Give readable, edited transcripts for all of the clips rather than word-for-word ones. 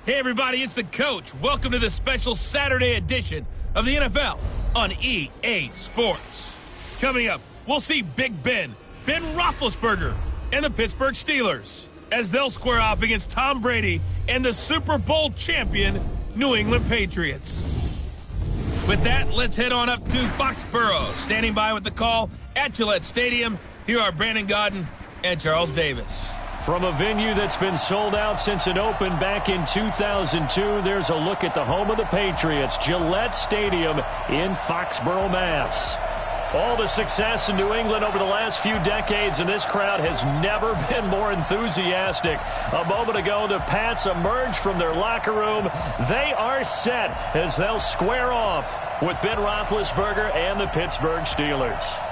Hey everybody, it's the coach. Welcome to the special Saturday edition of the NFL on EA Sports. Coming up, we'll see Big Ben Roethlisberger, and the Pittsburgh Steelers as they'll square off against Tom Brady and the Super Bowl champion New England Patriots. With that, let's head on up to Foxborough. Standing by with the call at Gillette Stadium, here are Brandon Gaudin and Charles Davis. From a venue that's been sold out since it opened back in 2002, there's a look at the home of the Patriots, Gillette Stadium in Foxborough, Mass. All the success in New England over the last few decades, and this crowd has never been more enthusiastic. A moment ago, the Pats emerged from their locker room. They are set as they'll square off with Ben Roethlisberger and the Pittsburgh Steelers.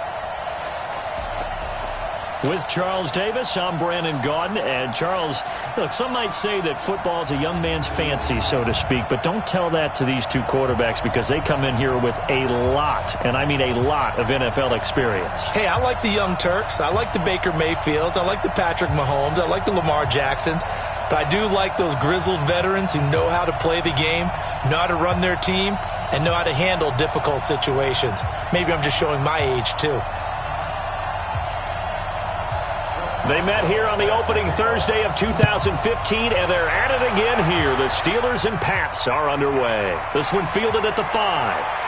With Charles Davis, I'm Brandon Gaudin. And Charles, look, some might say that football is a young man's fancy, so to speak, but don't tell that to these two quarterbacks because they come in here with a lot, and I mean a lot, of NFL experience. Hey, I like the young Turks. I like the Baker Mayfields. I like the Patrick Mahomes. I like the Lamar Jacksons. But I do like those grizzled veterans who know how to play the game, know how to run their team, and know how to handle difficult situations. Maybe I'm just showing my age, too. They met here on the opening Thursday of 2015, and they're at it again here. The Steelers and Pats are underway. This one fielded at the 5.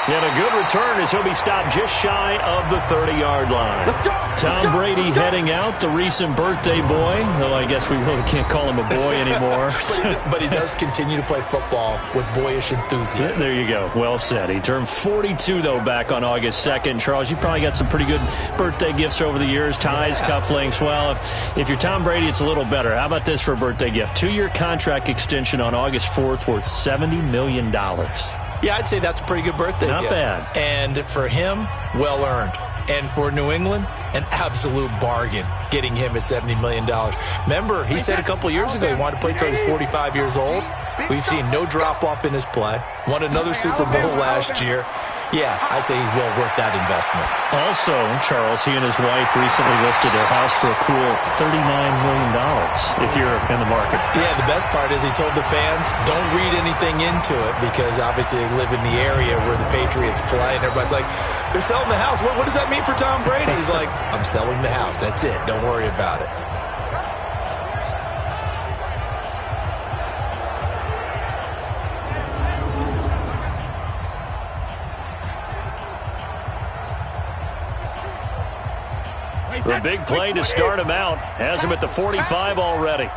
And a good return as he'll be stopped just shy of the 30-yard line. Tom Brady heading out, the recent birthday boy. Though I guess we really can't call him a boy anymore. But he does continue to play football with boyish enthusiasm. Yeah, there you go. Well said. He turned 42, though, back on August 2nd. Charles, you probably got some pretty good birthday gifts over the years. Ties, cufflinks. Well, if you're Tom Brady, it's a little better. How about this for a birthday gift? 2-year contract extension on August 4th worth $70 million. Yeah, I'd say that's a pretty good birthday gift. Not bad. And for him, well earned. And for New England, an absolute bargain getting him at $70 million. Remember, he said a couple years ago he wanted to play until he's 45 years old. We've seen no drop-off in his play. Won another Super Bowl last year. Yeah, I'd say he's well worth that investment. Also, Charles, he and his wife recently listed their house for a cool $39 million if you're in the market. Yeah, the best part is he told the fans, don't read anything into it because obviously they live in the area where the Patriots play, and everybody's like, they're selling the house. What does that mean for Tom Brady? He's like, I'm selling the house. That's it. Don't worry about it. The big play to start him out has him at the 45 already.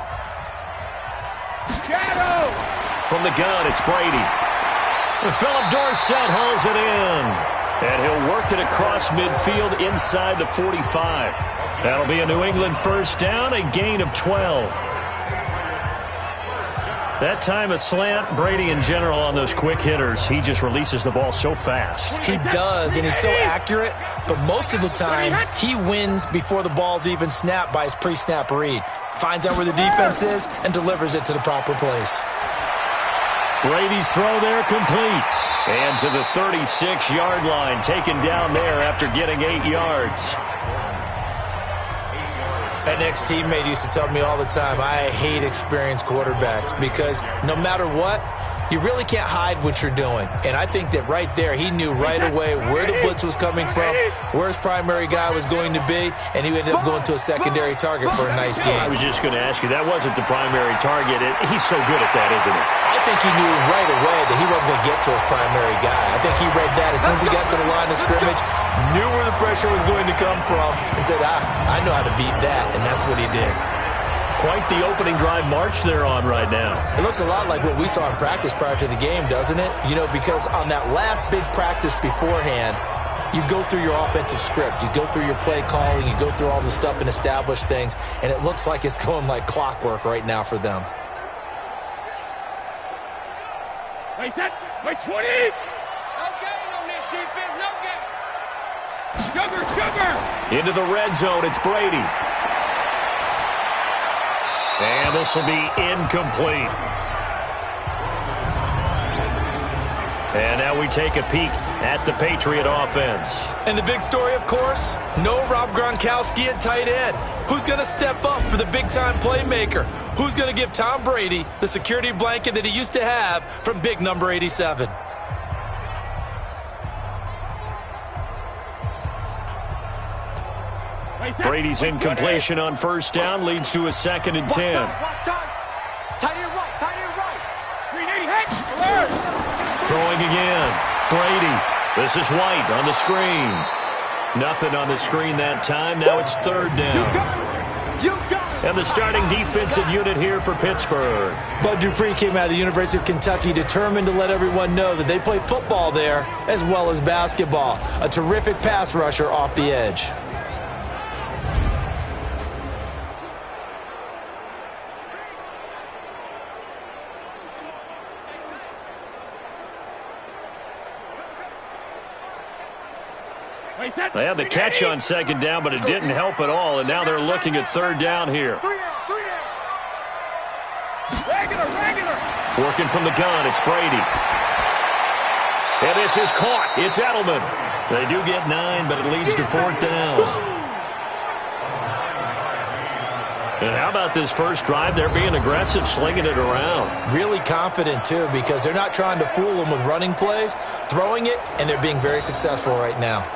From the gun, it's Brady. Philip Dorsett hauls it in. And he'll work it across midfield inside the 45. That'll be a New England first down, a gain of 12. That time a slant. Brady in general on those quick hitters, he just releases the ball so fast. He does, and he's so accurate, but most of the time he wins before the ball's even snapped by his pre-snap read. Finds out where the defense is and delivers it to the proper place. Brady's throw there complete. And to the 36-yard line, taken down there after getting 8 yards. An ex-teammate used to tell me all the time, I hate experienced quarterbacks because no matter what, you really can't hide what you're doing. And I think that right there, he knew right away where the blitz was coming from, where his primary guy was going to be, and he ended up going to a secondary target for a nice game. I was just going to ask you, that wasn't the primary target. He's so good at that, isn't he? I think he knew right away that he wasn't going to get to his primary guy. I think he read that as soon as he got to the line of scrimmage, knew where the pressure was going to come from, and said, I know how to beat that, and that's what he did. Quite the opening drive march they're on right now. It looks a lot like what we saw in practice prior to the game, doesn't it? You know, because on that last big practice beforehand, you go through your offensive script. You go through your play calling. You go through all the stuff and establish things, and it looks like it's going like clockwork right now for them. Wait, 20! No getting on this defense, no getting. Sugar! Into the red zone, it's Brady. And this will be incomplete. And now we take a peek at the Patriot offense. And the big story, of course, no Rob Gronkowski at tight end. Who's going to step up for the big-time playmaker? Who's going to give Tom Brady the security blanket that he used to have from big number 87? Brady's incompletion on first down leads to a 2nd and 10. Throwing again. Brady. This is White on the screen. Nothing on the screen that time. Now it's 3rd down. And the starting defensive unit here for Pittsburgh. Bud Dupree came out of the University of Kentucky determined to let everyone know that they play football there as well as basketball. A terrific pass rusher off the edge. They had the catch on 2nd down, but it didn't help at all, and now they're looking at 3rd down here. Working from the gun, it's Brady. And this is caught. It's Edelman. They do get 9, but it leads to 4th down. And how about this first drive? They're being aggressive, slinging it around. Really confident, too, because they're not trying to fool them with running plays, throwing it, and they're being very successful right now.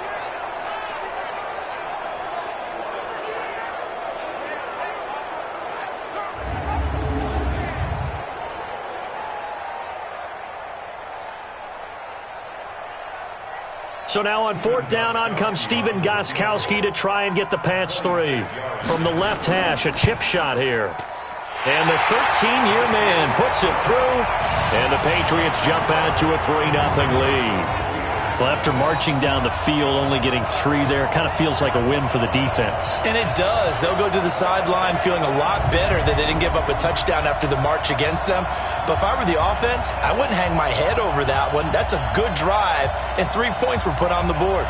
So now on 4th down, on comes Stephen Gostkowski to try and get the patch 3. From the left hash, a chip shot here. And the 13-year man puts it through, and the Patriots jump out to a 3-0 lead. Well, after marching down the field, only getting 3 there, kind of feels like a win for the defense. And it does. They'll go to the sideline feeling a lot better that they didn't give up a touchdown after the march against them. But if I were the offense, I wouldn't hang my head over that one. That's a good drive, and 3 points were put on the board.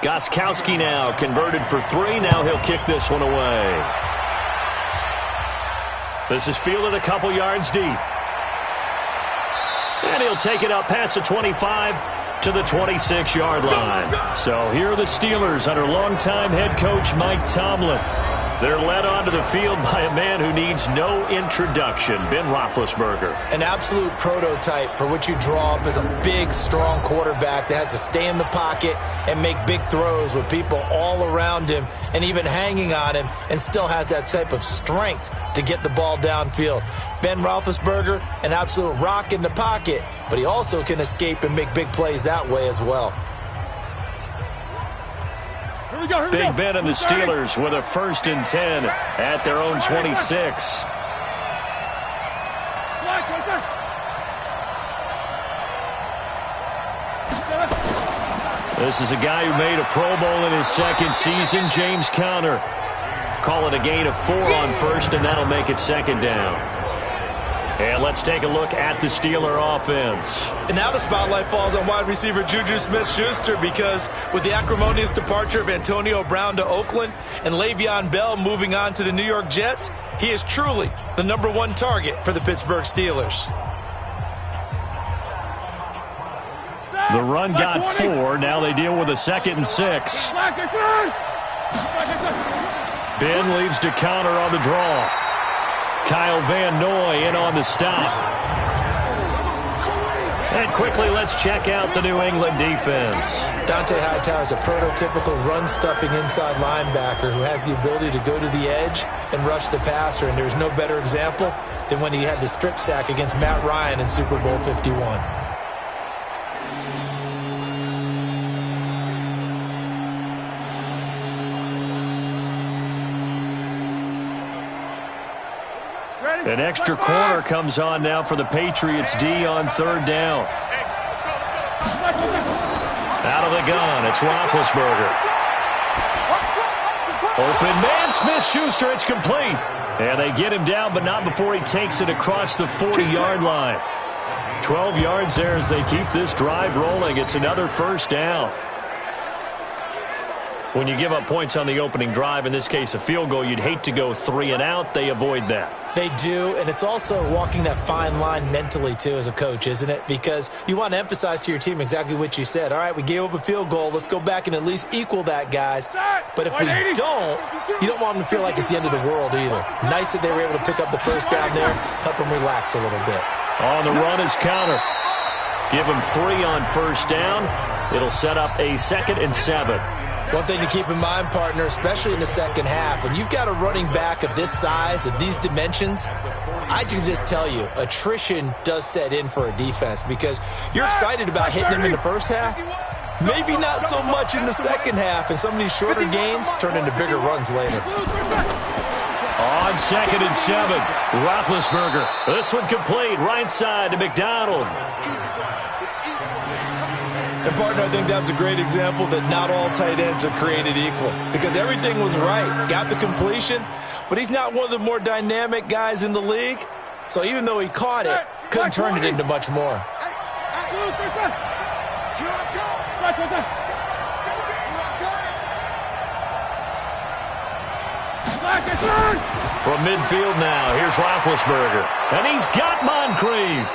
Gostkowski now converted for 3. Now he'll kick this one away. This is fielded a couple yards deep. And he'll take it up past the 25 to the 26-yard line. So here are the Steelers under longtime head coach Mike Tomlin. They're led onto the field by a man who needs no introduction, Ben Roethlisberger. An absolute prototype for what you draw up as a big, strong quarterback that has to stay in the pocket and make big throws with people all around him and even hanging on him, and still has that type of strength to get the ball downfield. Ben Roethlisberger, an absolute rock in the pocket, but he also can escape and make big plays that way as well. Big Ben and the Steelers with a 1st and 10 at their own 26. This is a guy who made a Pro Bowl in his 2nd season, James Conner. Call it a gain of 4 on 1st, and that'll make it 2nd down. And let's take a look at the Steeler offense. And now the spotlight falls on wide receiver Juju Smith-Schuster, because with the acrimonious departure of Antonio Brown to Oakland and Le'Veon Bell moving on to the New York Jets, he is truly the #1 target for the Pittsburgh Steelers. The run got 4. Now they deal with a 2nd and 6. Ben leaves to counter on the draw. Kyle Van Noy in on the stop. And quickly, let's check out the New England defense. Dante Hightower is a prototypical run-stuffing inside linebacker who has the ability to go to the edge and rush the passer, and there's no better example than when he had the strip sack against Matt Ryan in Super Bowl 51. An extra corner comes on now for the Patriots D on 3rd down. Out of the gun, it's Roethlisberger. Open man, Smith-Schuster, it's complete. And they get him down, but not before he takes it across the 40-yard line. 12 yards there as they keep this drive rolling. It's another first down. When you give up points on the opening drive, in this case a field goal, you'd hate to go 3 and out. They avoid that. They do, and it's also walking that fine line mentally, too, as a coach, isn't it? Because you want to emphasize to your team exactly what you said. All right, we gave up a field goal. Let's go back and at least equal that, guys. But if we don't, you don't want them to feel like it's the end of the world either. Nice that they were able to pick up the first down there, help them relax a little bit. On the run is counter. Give them 3 on first down. It'll set up a 2nd and 7. One thing to keep in mind, partner, especially in the second half, when you've got a running back of this size, of these dimensions, I can just tell you, attrition does set in for a defense because you're excited about hitting him in the first half. Maybe not so much in the second half, and some of these shorter gains turn into bigger runs later. On 2nd and 7, Roethlisberger. This one complete, right side to McDonald. And, partner, I think that was a great example that not all tight ends are created equal because everything was right. Got the completion, but he's not one of the more dynamic guys in the league. So even though he caught it, couldn't turn it into much more. From midfield now, here's Roethlisberger. And he's got Moncrief.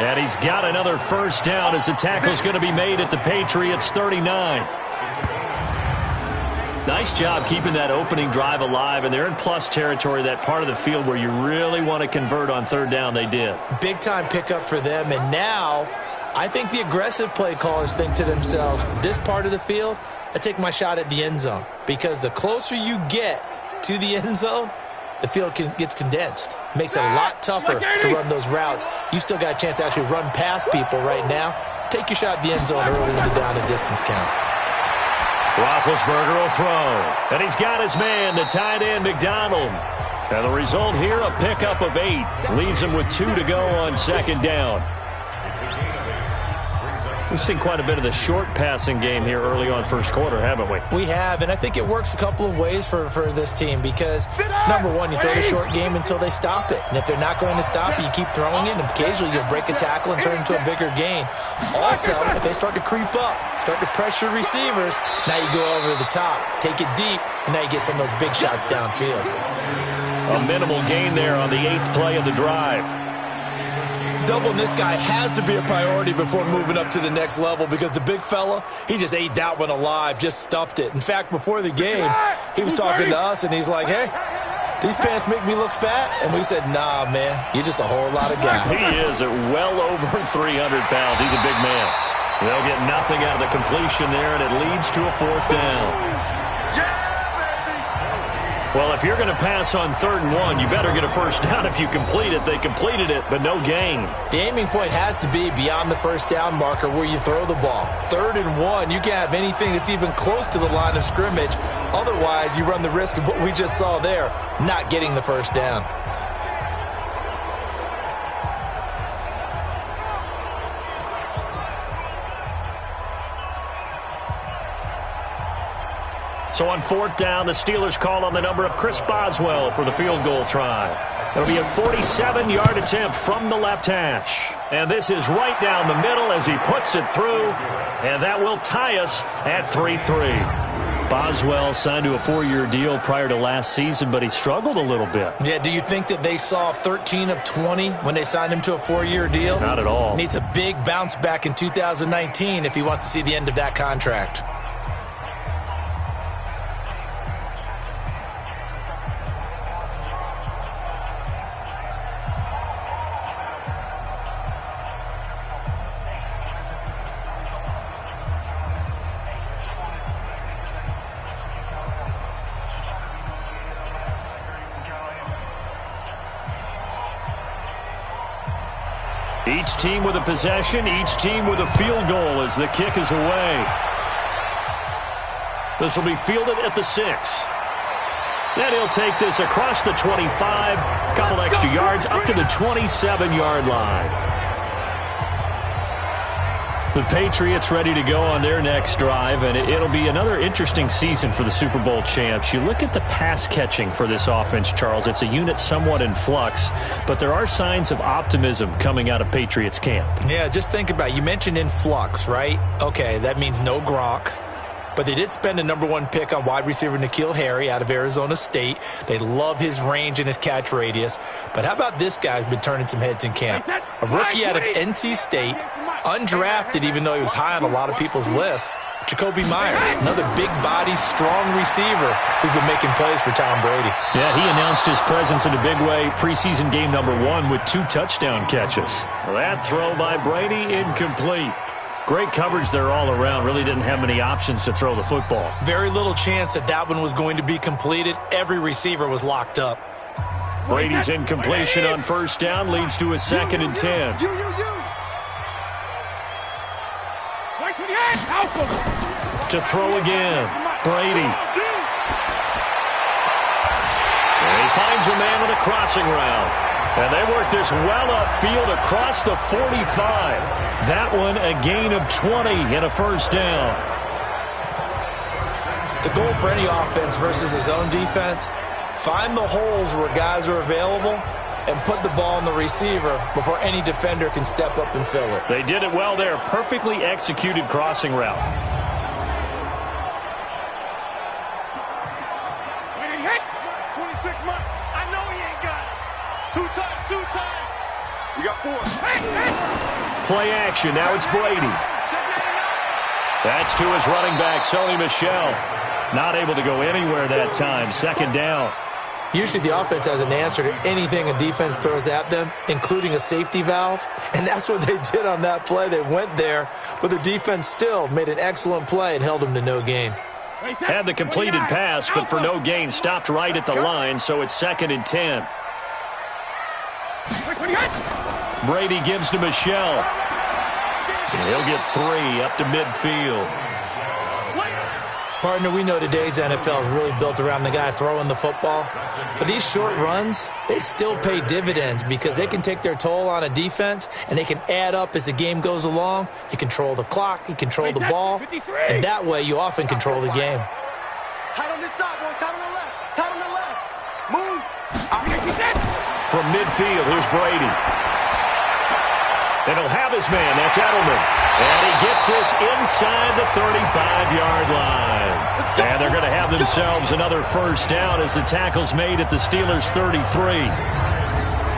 And he's got another first down as the tackle's going to be made at the Patriots 39. Nice job keeping that opening drive alive, and they're in plus territory, that part of the field where you really want to convert on 3rd down. They did. Big-time pickup for them, and now I think the aggressive play callers think to themselves, this part of the field, I take my shot at the end zone, because the closer you get to the end zone, the field gets condensed. Makes it a lot tougher to run those routes. You still got a chance to actually run past people right now. Take your shot at the end zone early in the down and distance count. Roethlisberger will throw. And he's got his man, the tight end, McDonald. And the result here, a pickup of 8. Leaves him with 2 to go on 2nd down. We've seen quite a bit of the short passing game here early on first quarter, haven't we? We have, and I think it works a couple of ways for this team because, number one, you throw the short game until they stop it. And if they're not going to stop it, you keep throwing it, and occasionally you'll break a tackle and turn it into a bigger gain. Also, if they start to creep up, start to pressure receivers, now you go over the top, take it deep, and now you get some of those big shots downfield. A minimal gain there on the 8th play of the drive. Doubling this guy has to be a priority before moving up to the next level because the big fella, he just ate that one alive, just stuffed it. In fact, before the game, he was talking to us, and he's like, hey, these pants make me look fat? And we said, nah, man, you're just a whole lot of guy. He is at well over 300 pounds. He's a big man. They'll get nothing out of the completion there, and it leads to a 4th down. Well, if you're going to pass on 3rd and 1, you better get a first down if you complete it. They completed it, but no gain. The aiming point has to be beyond the first down marker where you throw the ball. 3rd and 1, you can't have anything that's even close to the line of scrimmage. Otherwise, you run the risk of what we just saw there, not getting the first down. So on 4th down, the Steelers call on the number of Chris Boswell for the field goal try. It'll be a 47-yard attempt from the left hash. And this is right down the middle as he puts it through. And that will tie us at 3-3. Boswell signed to a 4-year deal prior to last season, but he struggled a little bit. Yeah, do you think that they saw 13 of 20 when they signed him to a 4-year deal? Not at all. Needs a big bounce back in 2019 if he wants to see the end of that contract. Each team with a possession, each team with a field goal as the kick is away. This will be fielded at the 6. Then he'll take this across the 25, couple extra yards up to the 27-yard line. The Patriots ready to go on their next drive, and it'll be another interesting season for the Super Bowl champs. You look at the pass catching for this offense, Charles. It's a unit somewhat in flux, but there are signs of optimism coming out of Patriots camp. Yeah, just think about it. You mentioned in flux, right? Okay, that means no Gronk. But they did spend a #1 pick on wide receiver N'Keal Harry out of Arizona State. They love his range and his catch radius. But how about this guy's been turning some heads in camp? A rookie out of NC State, undrafted even though he was high on a lot of people's lists. Jacoby Myers, another big-body, strong receiver who's been making plays for Tom Brady. Yeah, he announced his presence in a big way preseason game #1 with 2 touchdown catches. That throw by Brady, incomplete. Great coverage there all around. Really didn't have many options to throw the football. Very little chance that that one was going to be completed. Every receiver was locked up. Brady's incompletion on first down leads to a 2nd and 10. To throw again, Brady. And he finds a man on a crossing route. And they work this well upfield across the 45. That one a gain of 20 and a first down. The goal for any offense versus his own defense, find the holes where guys are available and put the ball on the receiver before any defender can step up and fill it. They did it well there. Perfectly executed crossing route. Play action. Now it's Brady. That's to his running back, Sony Michel. Not able to go anywhere that time. 2nd down. Usually the offense has an answer to anything a defense throws at them, including a safety valve. And that's what they did on that play. They went there, but the defense still made an excellent play and held them to no gain. Had the completed pass, but for no gain, stopped right at the line, so it's 2nd and 10. Brady gives to Michel. He'll get 3 up to midfield. Partner, we know today's NFL is really built around the guy throwing the football. But these short runs, they still pay dividends because they can take their toll on a defense and they can add up as the game goes along. You control the clock, you control the ball, and that way you often control the game. Tight on this side, boys. Tight on the left. Tight on the left. Move. From midfield, here's Brady. And he'll have his man. That's Edelman. And he gets this inside the 35-yard line. And they're going to have themselves another first down as the tackle's made at the Steelers' 33.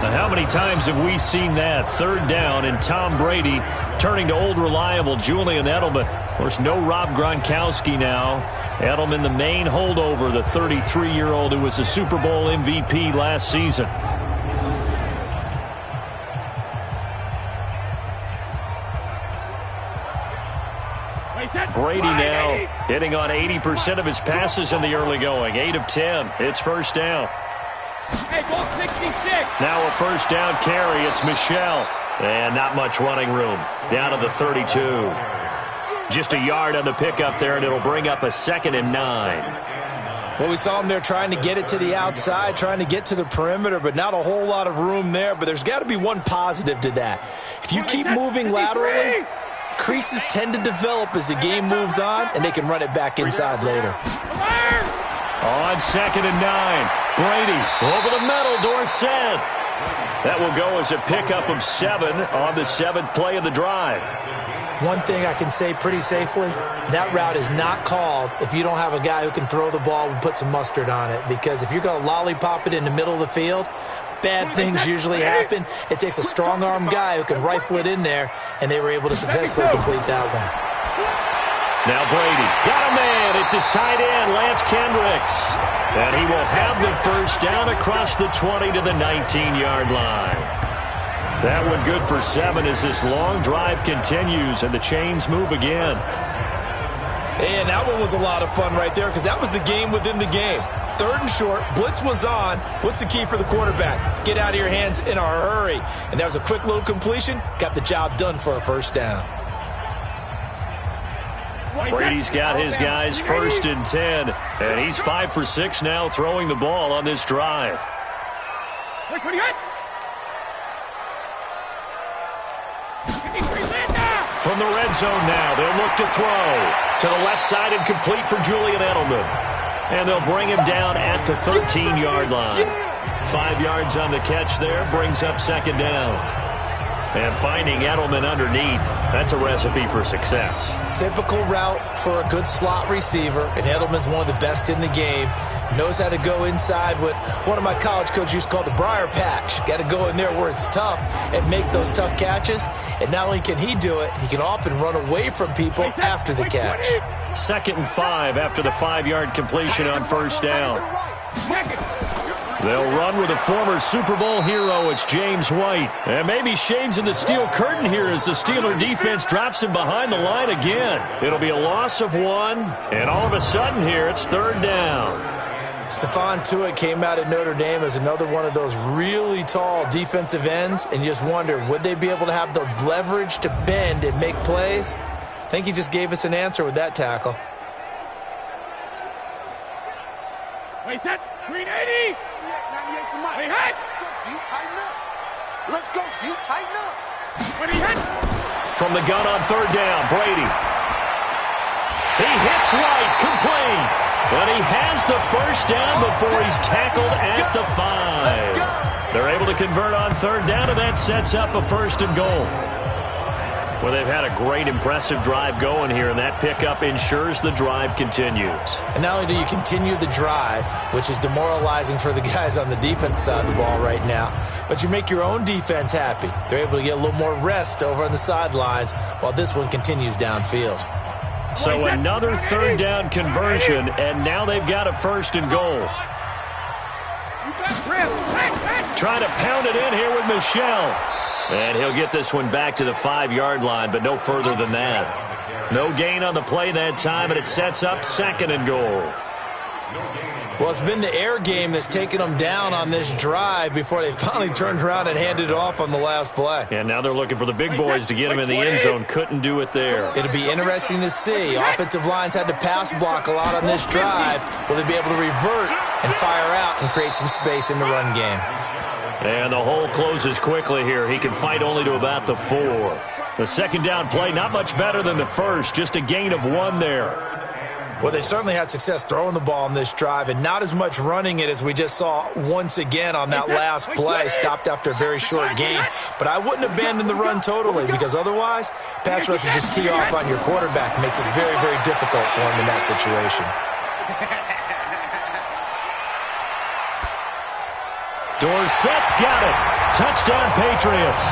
Now, how many times have we seen that? 3rd down and Tom Brady turning to old reliable Julian Edelman. Of course, no Rob Gronkowski now. Edelman, the main holdover, the 33-year-old who was the Super Bowl MVP last season. Brady now hitting on 80% of his passes in the early going. 8 of 10. It's first down. Hey, ball 66. Now a first down carry. It's Michel. And not much running room. Down to the 32. Just a yard on the pickup there, and it'll bring up a 2nd and 9. Well, we saw him there trying to get it to the outside, trying to get to the perimeter, but not a whole lot of room there. But there's got to be one positive to that. If you keep moving laterally, creases tend to develop as the game moves on, and they can run it back inside later. On 2nd and 9, Brady over the middle, Dorsett. That will go as a pickup of 7 on the 7th play of the drive. One thing I can say pretty safely, that route is not called if you don't have a guy who can throw the ball and put some mustard on it. Because if you're going to lollipop it in the middle of the field, bad things usually happen. It takes a strong-arm guy who can rifle it in there, and they were able to successfully complete that one. Now Brady got a man. It's his tight end, Lance Kendricks. And he will have the first down across the 20 to the 19-yard line. That one good for 7 as this long drive continues and the chains move again. And that one was a lot of fun right there because that was the game within the game. 3rd and short, blitz was on. What's the key for the quarterback? Get out of your hands in a hurry. And that was a quick little completion. Got the job done for a first down. Brady's got his guys 1st and 10. And he's 5 for 6 now throwing the ball on this drive. What do you got? From the red zone now, they'll look to throw. To the left side and complete for Julian Edelman. And they'll bring him down at the 13-yard line. 5 yards on the catch there, brings up second down. And finding Edelman underneath, that's a recipe for success. Typical route for a good slot receiver, and Edelman's one of the best in the game. Knows how to go inside what one of my college coaches used to call the briar patch. Got to go in there where it's tough and make those tough catches. And not only can he do it, he can often run away from people after the catch. 2nd and 5 after the 5-yard completion on first down. They'll run with a former Super Bowl hero. It's James White. And maybe shades in the steel curtain here as the Steeler defense drops him behind the line again. It'll be a loss of 1, and all of a sudden here it's 3rd down. Stephon Tuitt came out at Notre Dame as another one of those really tall defensive ends, and you just wonder, would they be able to have the leverage to bend and make plays? I think he just gave us an answer with that tackle. Wait, set, green 80. 98 to Mike. Hey, hit. Let's go, D, tighten up. When he hit. From the gun on 3rd down, Brady. He hits White, complete. But he has the first down before he's tackled at the 5. They're able to convert on 3rd down, and that sets up a 1st and goal. Well, they've had a great, impressive drive going here, and that pickup ensures the drive continues. And not only do you continue the drive, which is demoralizing for the guys on the defense side of the ball right now, but you make your own defense happy. They're able to get a little more rest over on the sidelines while this one continues downfield. So another 3rd down conversion, and now they've got a 1st and goal. Trying to pound it in here with Michel. And he'll get this one back to the 5-yard line, but no further than that. No gain on the play that time, and it sets up 2nd and goal. Well, it's been the air game that's taken them down on this drive before they finally turned around and handed it off on the last play. And now they're looking for the big boys to get him in the end zone. Couldn't do it there. It'll be interesting to see. Offensive lines had to pass block a lot on this drive. Will they be able to revert and fire out and create some space in the run game? And the hole closes quickly here. He can fight only to about the 4. The 2nd down play, not much better than the first. Just a gain of 1 there. Well, they certainly had success throwing the ball on this drive, and not as much running it as we just saw once again on that last play. Stopped after a very short gain. But I wouldn't abandon the run totally, because otherwise, pass rushers just tee off on your quarterback. Makes it very, very difficult for him in that situation. Dorsett's got it. Touchdown, Patriots.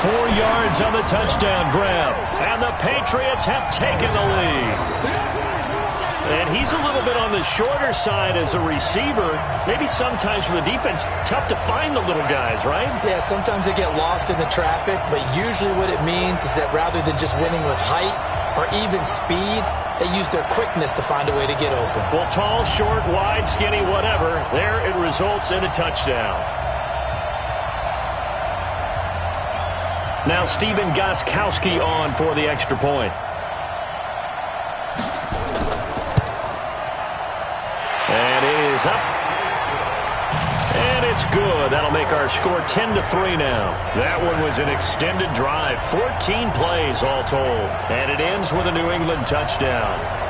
4 yards on the touchdown grab. And the Patriots have taken the lead. And he's a little bit on the shorter side as a receiver. Maybe sometimes for the defense, tough to find the little guys, right? Yeah, sometimes they get lost in the traffic, but usually what it means is that rather than just winning with height or even speed, they use their quickness to find a way to get open. Well, tall, short, wide, skinny, whatever, there it results in a touchdown. Now Stephen Gostkowski on for the extra point. And it is up. And it's good. That'll make our score 10-3 now. That one was an extended drive. 14 plays all told. And it ends with a New England touchdown.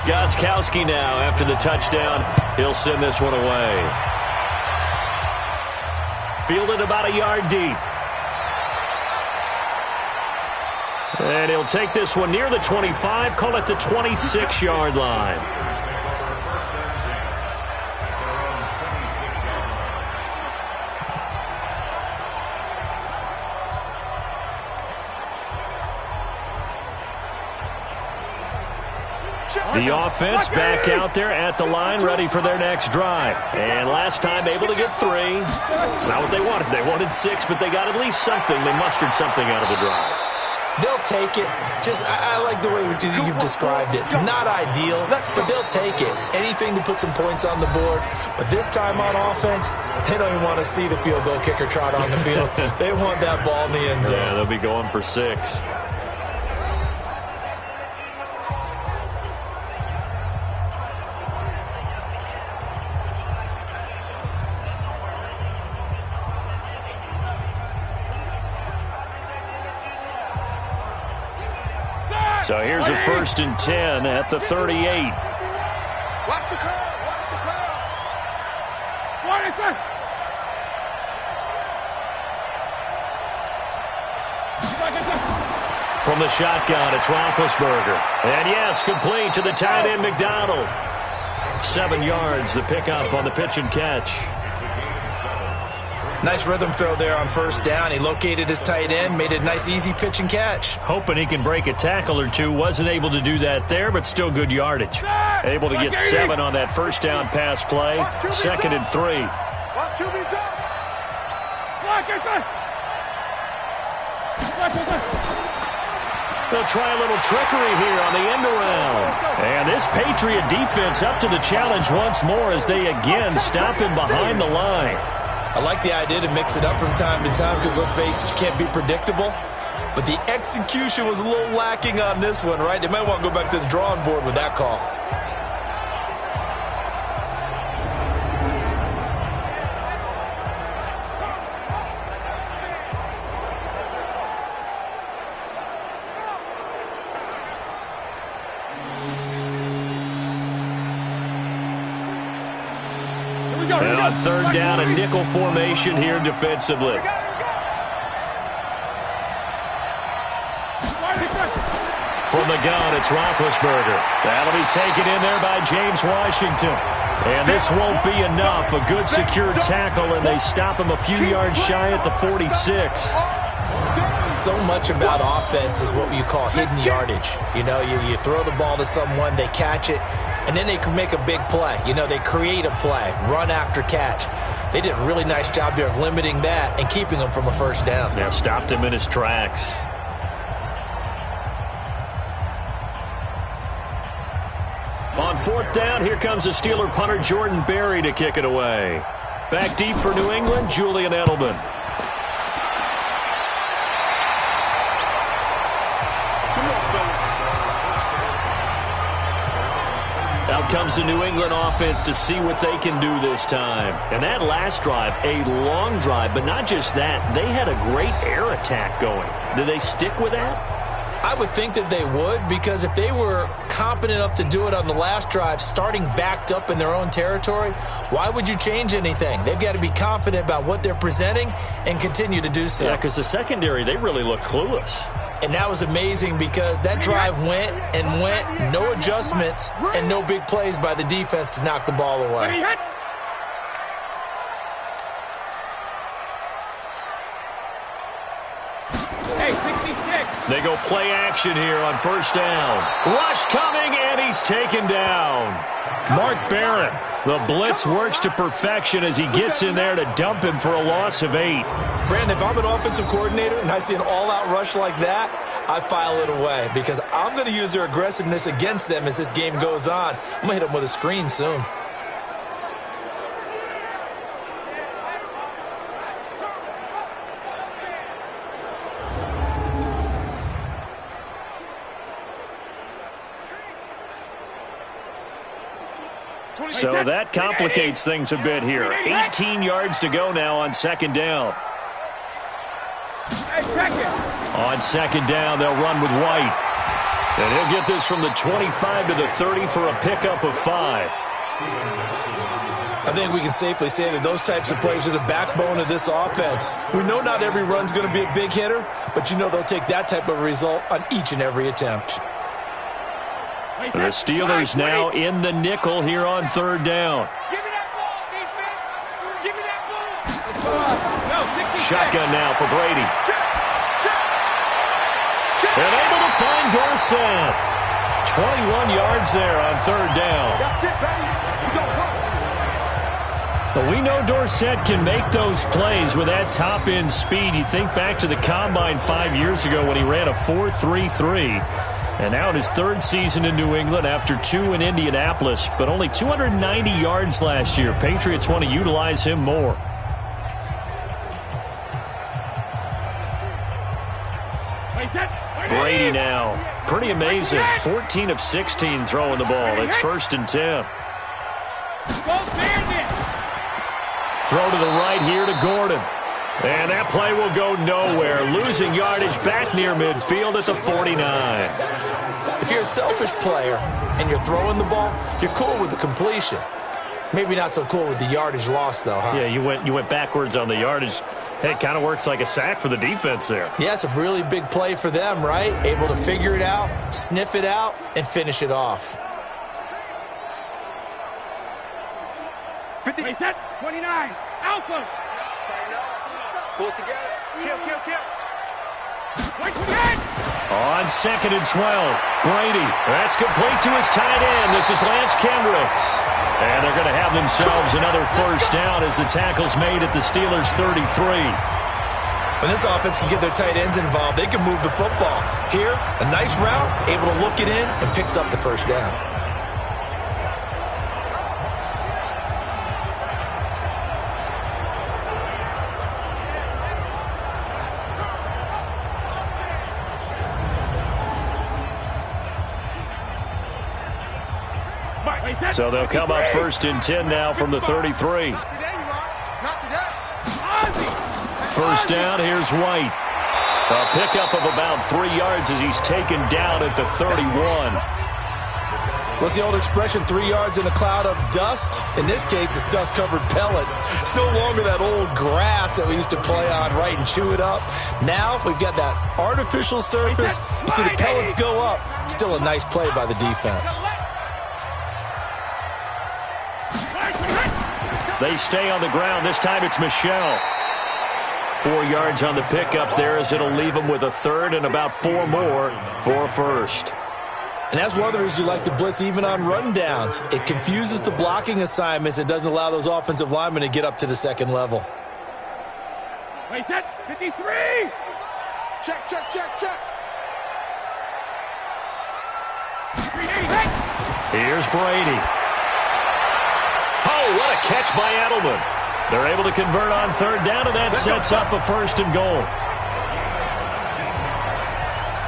Gostkowski now, after the touchdown, he'll send this one away. Fielded about a yard deep. And he'll take this one near the 25, call it the 26-yard line. The offense back out there at the line, ready for their next drive. And last time able to get 3. It's not what they wanted. They wanted 6, but they got at least something. They mustered something out of the drive. They'll take it. I like the way you've described it. Not ideal, but they'll take it. Anything to put some points on the board. But this time on offense, they don't even want to see the field goal kicker trot on the field. They want that ball in the end zone. Yeah, they'll be going for 6. So here's a 1st and 10 at the 38. Watch the curve. Watch the curve. From the shotgun, it's Roethlisberger. And yes, complete to the tight end McDonald. 7 yards, the pickup on the pitch and catch. Nice rhythm throw there on 1st down. He located his tight end, made it a nice, easy pitch and catch. Hoping he can break a tackle or 2. Wasn't able to do that there, but still good yardage. Able to get 7 on that 1st down pass play. 2nd and 3. Watch QB jump. They'll try a little trickery here on the end around. And this Patriot defense up to the challenge once more as they again stop him behind the line. I like the idea to mix it up from time to time because, let's face it, you can't be predictable. But the execution was a little lacking on this one, right? They might want to go back to the drawing board with that call. And on 3rd down, a nickel formation here defensively. From the gun, it's Roethlisberger. That'll be taken in there by James Washington. And this won't be enough. A good secure tackle, and they stop him a few yards shy at the 46. So much about offense is what you call hidden yardage. You know, you throw the ball to someone, they catch it, and then they can make a big play. You know, they create a play, run after catch. They did a really nice job there of limiting that and keeping him from a 1st down. Yeah, stopped him in his tracks. On 4th down, here comes the Steeler punter Jordan Berry to kick it away. Back deep for New England, Julian Edelman. Out comes the New England offense to see what they can do this time. And that last drive, a long drive, but not just that. They had a great air attack going. Do they stick with that? I would think that they would, because if they were competent enough to do it on the last drive, starting backed up in their own territory, why would you change anything? They've got to be confident about what they're presenting and continue to do so. Yeah, because the secondary, they really look clueless. And that was amazing because that drive went and went, no adjustments and no big plays by the defense to knock the ball away. They go play action here on 1st down. Rush coming, and he's taken down. Mark Barron. The blitz works to perfection as he gets in there to dump him for a loss of 8. Brandon, if I'm an offensive coordinator and I see an all-out rush like that, I file it away because I'm going to use their aggressiveness against them as this game goes on. I'm going to hit them with a screen soon. So that complicates things a bit here. 18 yards to go now on 2nd down. On 2nd down, they'll run with White. And he'll get this from the 25 to the 30 for a pickup of 5. I think we can safely say that those types of plays are the backbone of this offense. We know not every run's going to be a big hitter, but you know they'll take that type of result on each and every attempt. The Steelers now in the nickel here on 3rd down. Give me that ball, defense. Give me that ball. Shotgun now for Brady. And able to find Dorsett. 21 yards there on third down. That's it, baby. We gonna work. But we know Dorsett can make those plays with that top-end speed. You think back to the Combine 5 years ago when he ran a 4.33. And now in his third season in New England after 2 in Indianapolis, but only 290 yards last year. Patriots want to utilize him more. Brady now. Pretty amazing. 14 of 16 throwing the ball. It's 1st and 10. Throw to the right here to Gordon. And that play will go nowhere. Losing yardage back near midfield at the 49. If you're a selfish player and you're throwing the ball, you're cool with the completion. Maybe not so cool with the yardage loss, though, huh? Yeah, you went backwards on the yardage. Hey, it kind of works like a sack for the defense there. Yeah, it's a really big play for them, right? Able to figure it out, sniff it out, and finish it off. 50. 29. Alpha. Pull it together. Kill. On 2nd and 12, Brady. That's complete to his tight end. This is Lance Kendricks. And they're going to have themselves another first down as the tackle's made at the Steelers' 33. When this offense can get their tight ends involved, they can move the football. Here, a nice route, able to look it in, and picks up the first down. So they'll come up 1st and 10 now from the 33. Not today, you are. Not today. First down, here's White. A pickup of about 3 yards as he's taken down at the 31. What's the old expression, 3 yards in a cloud of dust? In this case, it's dust-covered pellets. It's no longer that old grass that we used to play on, right, and chew it up. Now we've got that artificial surface. You see the pellets go up. Still a nice play by the defense. They stay on the ground. This time it's Michel. 4 yards on the pickup there as it'll leave them with a third and about 4 more for a first. And that's one of the reasons you like to blitz even on rundowns. It confuses the blocking assignments. It doesn't allow those offensive linemen to get up to the second level. Wait, 53. Check. Here's Brady. Oh, what a catch by Edelman. They're able to convert on third down, and that sets up a 1st and goal.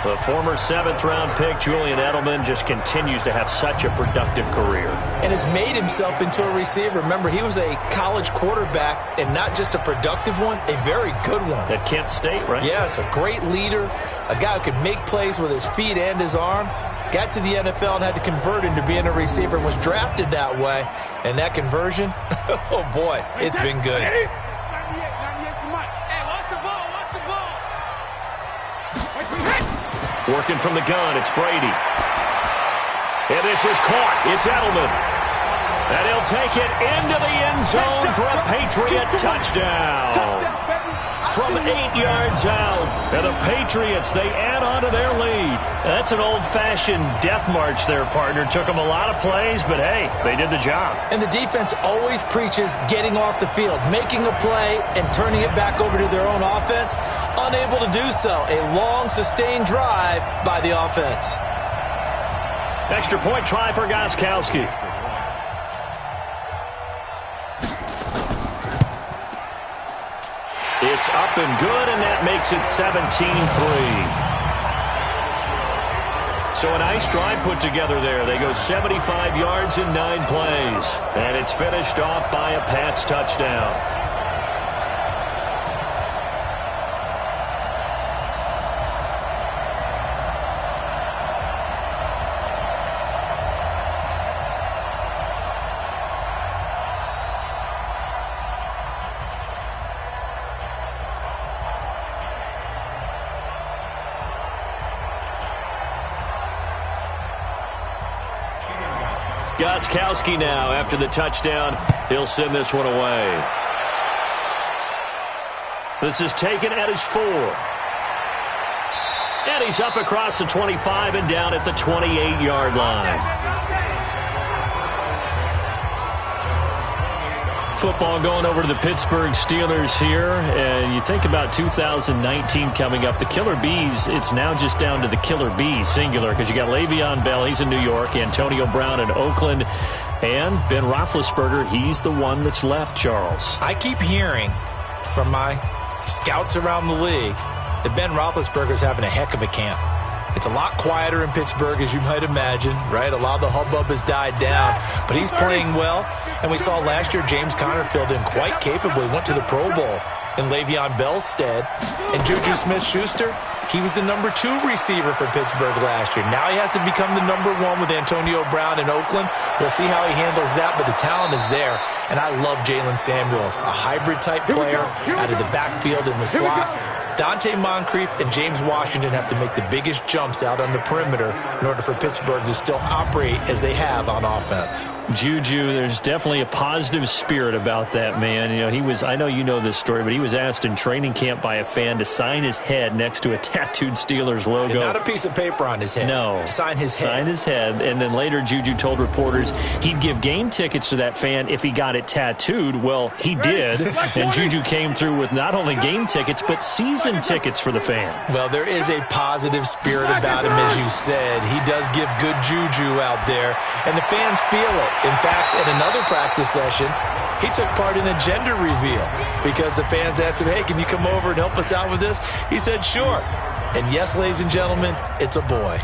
The former 7th-round pick, Julian Edelman, just continues to have such a productive career. And has made himself into a receiver. Remember, he was a college quarterback, and not just a productive one, a very good one. At Kent State, right? Yes, a great leader, a guy who could make plays with his feet and his arm. Got to the NFL and had to convert into being a receiver and was drafted that way. And that conversion, oh boy, it's been good. 98 to Mike. Hey, watch the ball. Working from the gun, it's Brady. And this is caught. It's Edelman. And he'll take it into the end zone for a Patriot touchdown. From 8 yards out. And the Patriots, they add on to their lead. That's an old-fashioned death march there, partner. Took them a lot of plays, but hey, they did the job. And the defense always preaches getting off the field, making a play, and turning it back over to their own offense. Unable to do so. A long, sustained drive by the offense. Extra point try for Gostkowski. It's up and good, and that makes it 17-3. So a nice drive put together there. They go 75 yards in 9 plays. And it's finished off by a Pats touchdown. Gostkowski now, after the touchdown, he'll send this one away. This is taken at his 4. And he's up across the 25 and down at the 28-yard line. Football going over to the Pittsburgh Steelers here, and you think about 2019 coming up. The Killer Bees, it's now just down to the Killer Bees, singular, because you got Le'Veon Bell, he's in New York, Antonio Brown in Oakland, and Ben Roethlisberger, he's the one that's left, Charles. I keep hearing from my scouts around the league that Ben Roethlisberger's having a heck of a camp. It's a lot quieter in Pittsburgh, as you might imagine, right? A lot of the hubbub has died down, but he's playing well. And we saw last year James Conner filled in quite capably, went to the Pro Bowl in Le'Veon Bell's stead. And Juju Smith-Schuster, he was the number 2 receiver for Pittsburgh last year. Now he has to become the number 1 with Antonio Brown in Oakland. We'll see how he handles that, but the talent is there. And I love Jalen Samuels, a hybrid-type player out of the backfield in the slot. Dante Moncrief and James Washington have to make the biggest jumps out on the perimeter in order for Pittsburgh to still operate as they have on offense. Juju, there's definitely a positive spirit about that man. You know, he was, I know you know this story, but he was asked in training camp by a fan to sign his head next to a tattooed Steelers logo. And not a piece of paper on his head. No. Sign his head. Sign his head. And then later Juju told reporters he'd give game tickets to that fan if he got it tattooed. Well, he did. And Juju came through with not only game tickets, but season tickets for the fan. Well, there is a positive spirit about him, as you said. He does give good juju out there, and the fans feel it. In fact, at another practice session, he took part in a gender reveal because the fans asked him, hey, can you come over and help us out with this? He said, sure. And yes, ladies and gentlemen, it's a boy.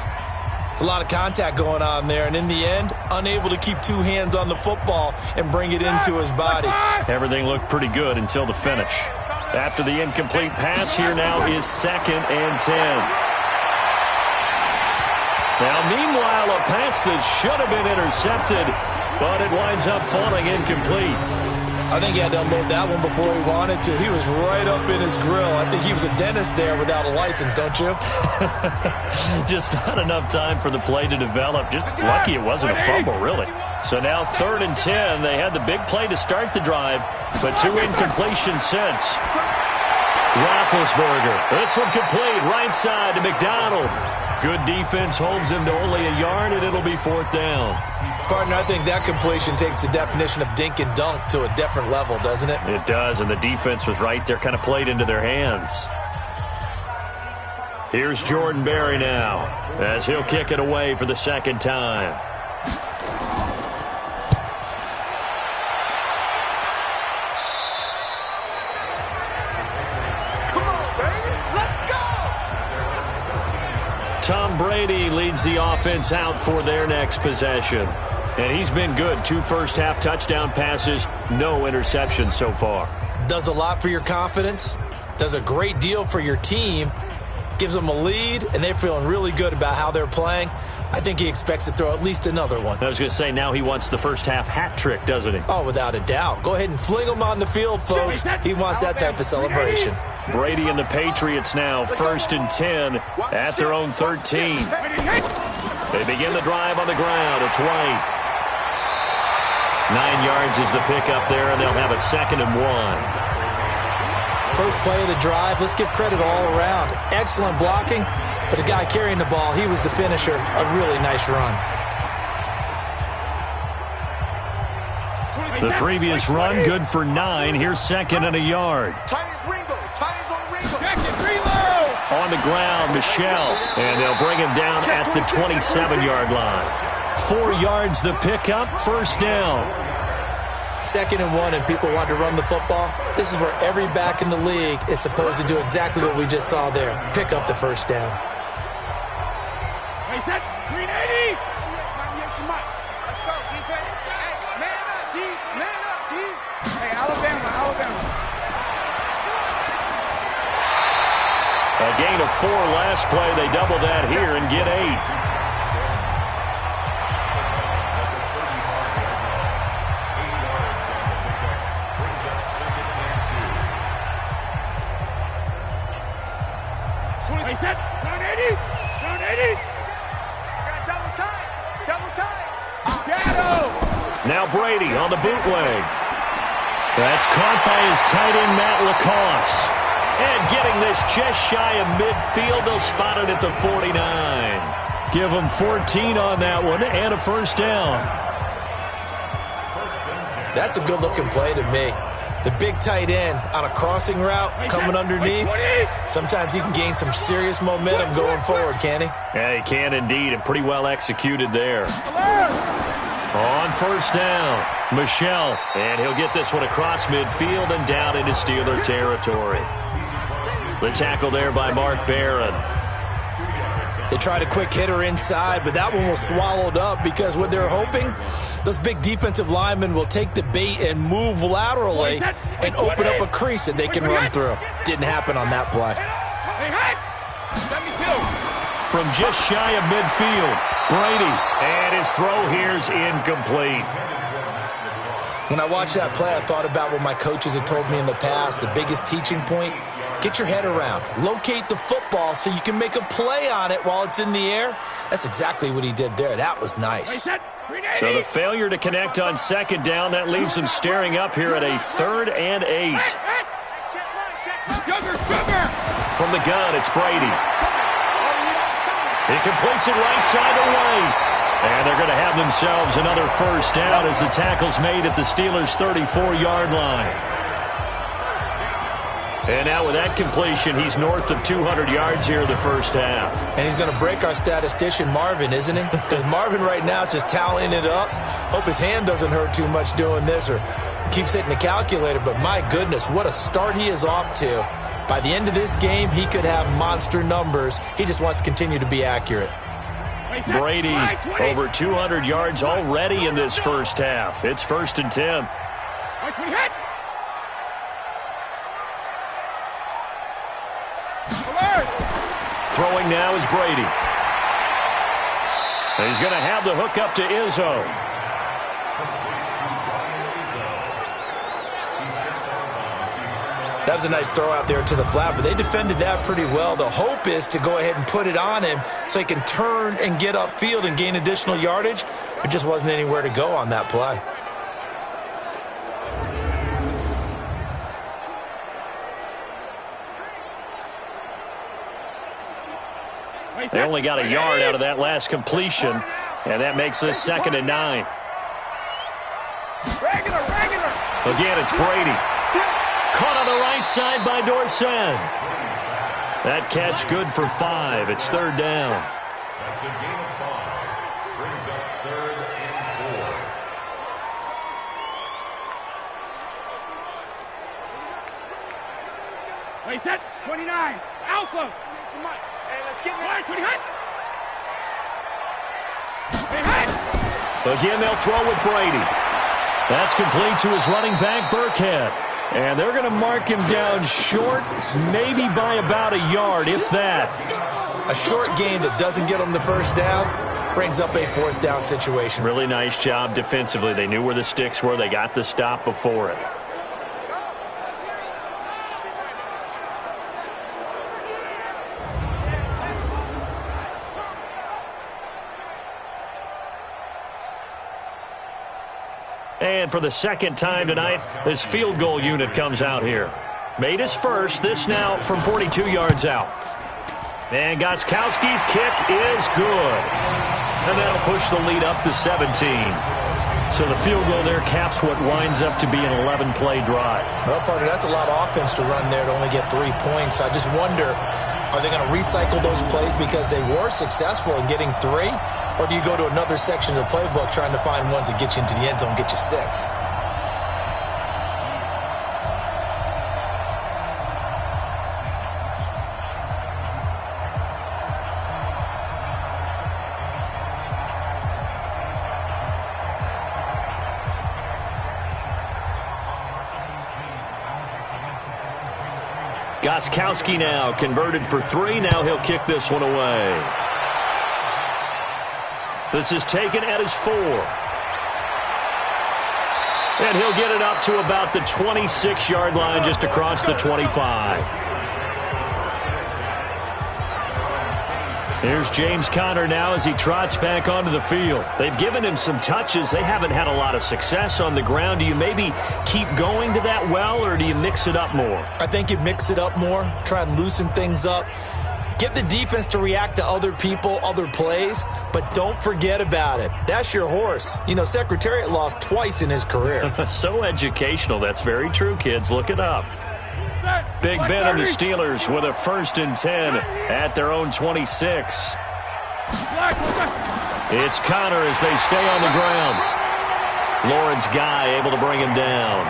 It's a lot of contact going on there, and in the end, unable to keep 2 hands on the football and bring it into his body. Everything looked pretty good until the finish. After the incomplete pass, here now is 2nd and 10. Now, meanwhile, a pass that should have been intercepted, but it winds up falling incomplete. I think he had to unload that one before he wanted to. He was right up in his grill. I think he was a dentist there without a license, don't you? Just not enough time for the play to develop. Just lucky it wasn't a fumble, really. So now 3rd and 10. They had the big play to start the drive, but 2 incompletions since. Roethlisberger. This one complete. Right side to McDonald. Good defense holds him to only a yard, and it'll be 4th down. Partner, I think that completion takes the definition of dink and dunk to a different level, doesn't it? It does, and the defense was right there, kind of played into their hands. Here's Jordan Berry now, as he'll kick it away for the 2nd time. Tom Brady leads the offense out for their next possession. And he's been good. 2 first-half touchdown passes, no interceptions so far. Does a lot for your confidence, does a great deal for your team, gives them a lead, and they're feeling really good about how they're playing. I think he expects to throw at least another one. I was going to say, now he wants the first-half hat trick, doesn't he? Oh, without a doubt. Go ahead and fling him on the field, folks. He wants that type of celebration. Brady and the Patriots now 1st and 10 at their own 13. They begin the drive on the ground. It's White. 9 yards is the pickup there, and they'll have a 2nd and 1. First play of the drive. Let's give credit all around. Excellent blocking, but the guy carrying the ball, he was the finisher. A really nice run. The previous run, good for 9. Here's 2nd and a yard. On the ground, Michelle, and they'll bring him down at the 27-yard line. 4 yards the pickup, 1st down. 2nd and 1, and people want to run the football. This is where every back in the league is supposed to do exactly what we just saw there. Pick up the 1st down. Hey, set, 380. Let's go, defense. Hey, man up, D. Man up, D. Hey, Alabama. A gain of 4 last play. They double that here and get 8. Now Brady on the bootleg. That's caught by his tight end, Matt LaCosse. And getting this just shy of midfield, they'll spot it at the 49. Give them 14 on that one and a first down. That's a good-looking play to me. The big tight end on a crossing route coming underneath. Sometimes he can gain some serious momentum going forward, can't he? Yeah, he can indeed, and pretty well executed there. On first down, Michel, and he'll get this one across midfield and down into Steeler territory. The tackle there by Mark Barron. They tried a quick hitter inside, but that one was swallowed up because what they're hoping, those big defensive linemen will take the bait and move laterally and open up a crease that they can run through. Didn't happen on that play. From just shy of midfield, Brady, and his throw here's incomplete. When I watched that play, I thought about what my coaches had told me in the past. The biggest teaching point, get your head around. Locate the football so you can make a play on it while it's in the air. That's exactly what he did there. That was nice. So the failure to connect on second down, that leaves him staring up here at a 3rd and 8. From the gun, it's Brady. He completes it right side away. And they're going to have themselves another first down as the tackle's made at the Steelers' 34-yard line. And now with that completion, he's north of 200 yards here in the first half. And he's going to break our statistician, Marvin, isn't he? Because Marvin right now is just tallying it up. Hope his hand doesn't hurt too much doing this or keeps hitting the calculator. But my goodness, what a start he is off to. By the end of this game, he could have monster numbers. He just wants to continue to be accurate. Brady, over 200 yards already in this first half. It's 1st and 10. Throwing now is Brady. He's going to have the hook up to Izzo. That was a nice throw out there to the flat, but they defended that pretty well. The hope is to go ahead and put it on him so he can turn and get upfield and gain additional yardage. There just wasn't anywhere to go on that play. They only got a yard out of that last completion, and that makes this 2nd and 9. Again, it's Brady. Caught on the right side by Dorsett. That catch good for 5. It's 3rd down. That's a gain of 5. Brings up 3rd and 4. Wait, set. 29. Alpha. Hey, let's get it. 20. Again, they'll throw with Brady. That's complete to his running back, Burkhead. And they're going to mark him down short, maybe by about a yard, if that. A short gain that doesn't get them the first down brings up a 4th down situation. Really nice job defensively. They knew where the sticks were. They got the stop before it. And for the 2nd time tonight, this field goal unit comes out here. Made his first, this now from 42 yards out. And Gostkowski's kick is good. And that'll push the lead up to 17. So the field goal there caps what winds up to be an 11-play drive. Well, partner, that's a lot of offense to run there to only get 3 points. I just wonder, are they going to recycle those plays because they were successful in getting 3? Or do you go to another section of the playbook trying to find ones that get you into the end zone and get you 6? Gostkowski now converted for 3. Now he'll kick this one away. This is taken at his 4. And he'll get it up to about the 26-yard line, just across the 25. Here's James Conner now as he trots back onto the field. They've given him some touches. They haven't had a lot of success on the ground. Do you maybe keep going to that well, or do you mix it up more? I think you mix it up more, try and loosen things up. Get the defense to react to other people, other plays, but don't forget about it. That's your horse. You know, Secretariat lost twice in his career. So educational. That's very true, kids. Look it up. Big Ben and the Steelers with a 1st and 10 at their own 26. It's Conner as they stay on the ground. Lawrence Guy able to bring him down.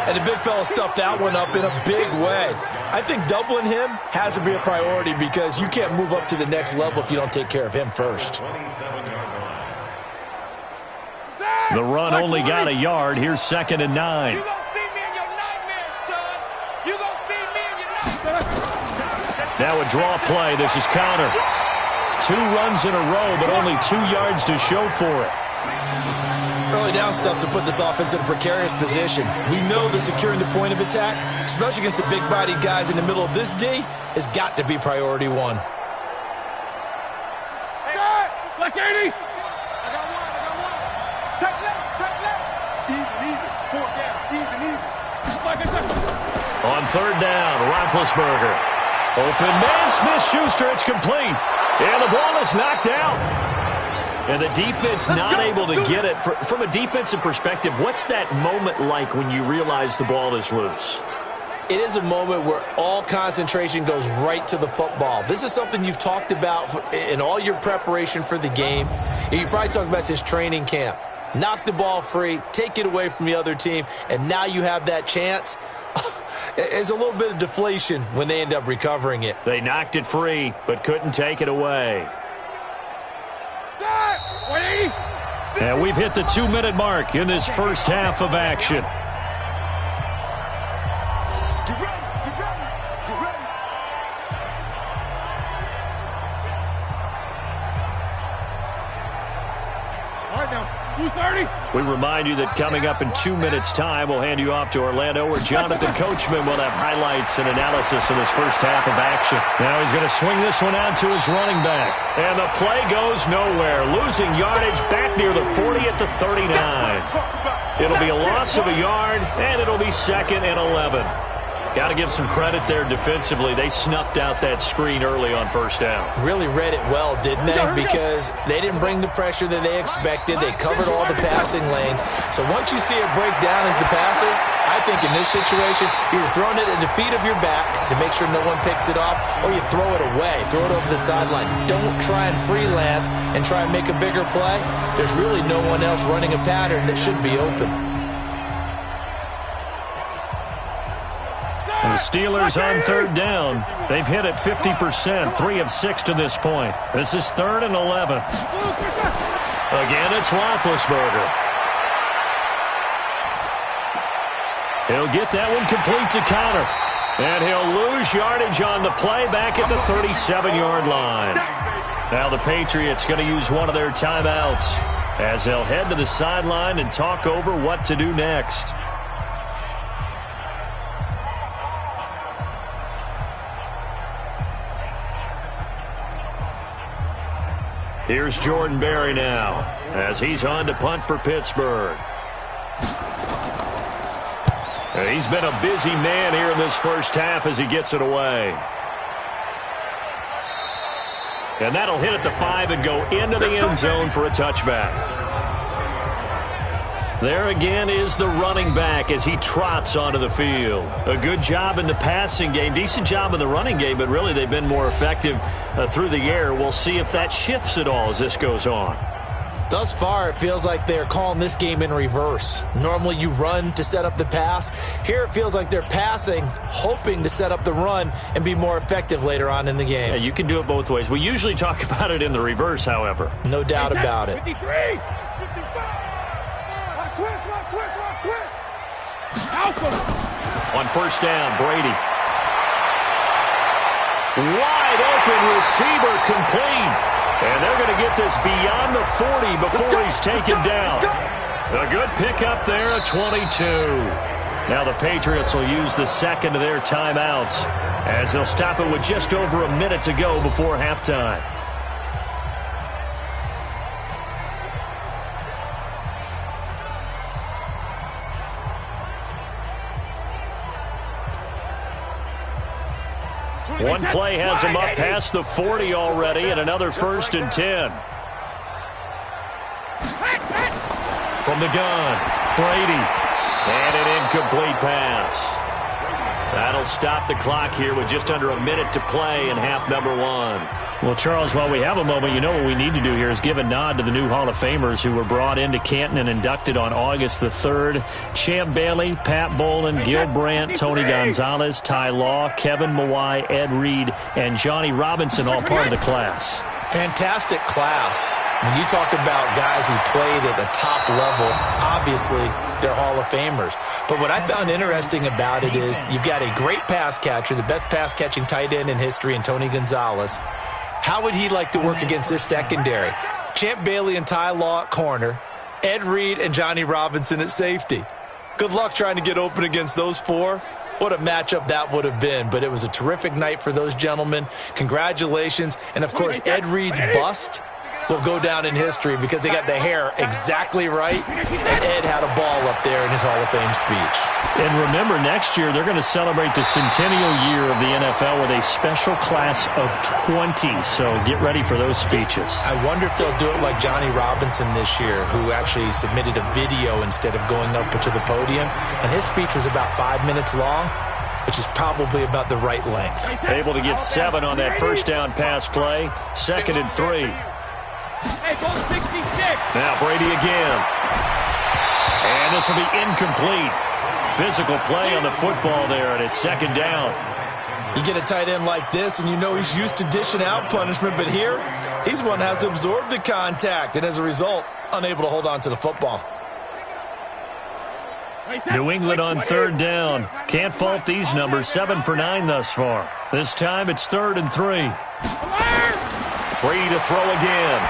And the big fella stuffed that one up in a big way. I think doubling him has to be a priority because you can't move up to the next level if you don't take care of him first. The run only got a yard. Here's 2nd and 9. Now a draw play. This is Conner. 2 runs in a row, but only 2 yards to show for it. Early down stuff to put this offense in a precarious position. We know that securing the point of attack, especially against the big-bodied guys in the middle of this D, has got to be priority 1. Like 80. I got one. Take left. Even. 4 down. Even. On 3rd down, Roethlisberger. Open man, Smith-Schuster. It's complete. And the ball is knocked out. And the defense not able to get it. From a defensive perspective, what's that moment like when you realize the ball is loose? It is a moment where all concentration goes right to the football. This is something you've talked about in all your preparation for the game. You probably talked about since training camp. Knock the ball free, take it away from the other team, and now you have that chance. There's a little bit of deflation when they end up recovering it. They knocked it free, but couldn't take it away. And we've hit the 2-minute mark in this first half of action. We remind you that coming up in 2 minutes' time, we'll hand you off to Orlando, where Jonathan Coachman will have highlights and analysis of this first half of action. Now he's going to swing this one out to his running back. And the play goes nowhere, losing yardage back near the 40 at the 39. It'll be a loss of a yard, and it'll be 2nd and 11. Got to give some credit there defensively. They snuffed out that screen early on 1st down. Really read it well, didn't they? Because they didn't bring the pressure that they expected. They covered all the passing lanes. So once you see it break down as the passer, I think in this situation, you're throwing it at the feet of your back to make sure no one picks it off, or you throw it away, throw it over the sideline. Don't try and freelance and try and make a bigger play. There's really no one else running a pattern that should be open. And the Steelers on 3rd down. They've hit it 50%, 3 of 6 to this point. This is 3rd and 11. Again, it's Roethlisberger. He'll get that one complete to Conner. And he'll lose yardage on the play back at the 37-yard line. Now the Patriots going to use one of their timeouts as they'll head to the sideline and talk over what to do next. Here's Jordan Berry now as he's on to punt for Pittsburgh. He's been a busy man here in this first half as he gets it away. And that'll hit at the 5 and go into the end zone for a touchback. There again is the running back as he trots onto the field. A good job in the passing game, decent job in the running game, but really they've been more effective through the air. We'll see if that shifts at all as this goes on. Thus far, it feels like they're calling this game in reverse. Normally you run to set up the pass. Here it feels like they're passing, hoping to set up the run and be more effective later on in the game. Yeah, you can do it both ways. We usually talk about it in the reverse, however. No doubt about it. 53. 55. Switch. On 1st down, Brady. Wide open receiver complete. And they're going to get this beyond the 40 before he's taken down. A good pickup there, a 22. Now the Patriots will use the second of their timeouts as they'll stop it with just over a minute to go before halftime. One play has him up past the 40 already, and another 1st and 10. From the gun, Brady. And an incomplete pass. That'll stop the clock here with just under a minute to play in half number 1. Well, Charles, while we have a moment, you know what we need to do here is give a nod to the new Hall of Famers who were brought into Canton and inducted on August the 3rd. Champ Bailey, Pat Bolin, Gil Brandt, Tony Gonzalez, Ty Law, Kevin Mawai, Ed Reed, and Johnny Robinson, all part of the class. Fantastic class. When you talk about guys who played at a top level, obviously they're Hall of Famers. But what I found interesting about it is you've got a great pass catcher, the best pass-catching tight end in history, in Tony Gonzalez. How would he like to work against this secondary? Champ Bailey and Ty Law at corner, Ed Reed and Johnny Robinson at safety. Good luck trying to get open against those four. What a matchup that would have been. But it was a terrific night for those gentlemen. Congratulations. And, of course, Ed Reed's bust will go down in history because they got the hair exactly right, and Ed had a ball up there in his Hall of Fame speech. And remember, next year they're going to celebrate the centennial year of the NFL with a special class of 20, so get ready for those speeches. I wonder if they'll do it like Johnny Robinson this year, who actually submitted a video instead of going up to the podium, and his speech was about 5 minutes long, which is probably about the right length. Able to get 7 on that first down pass play, 2nd and 3. Hey, go 66. Now Brady again. And this will be incomplete. Physical play on the football there, and it's 2nd down. You get a tight end like this, and you know he's used to dishing out punishment, but here, he's one that has to absorb the contact, and as a result, unable to hold on to the football. New England on 3rd down. Can't fault these numbers, 7 for 9 thus far. This time it's 3rd and 3. Brady to throw again.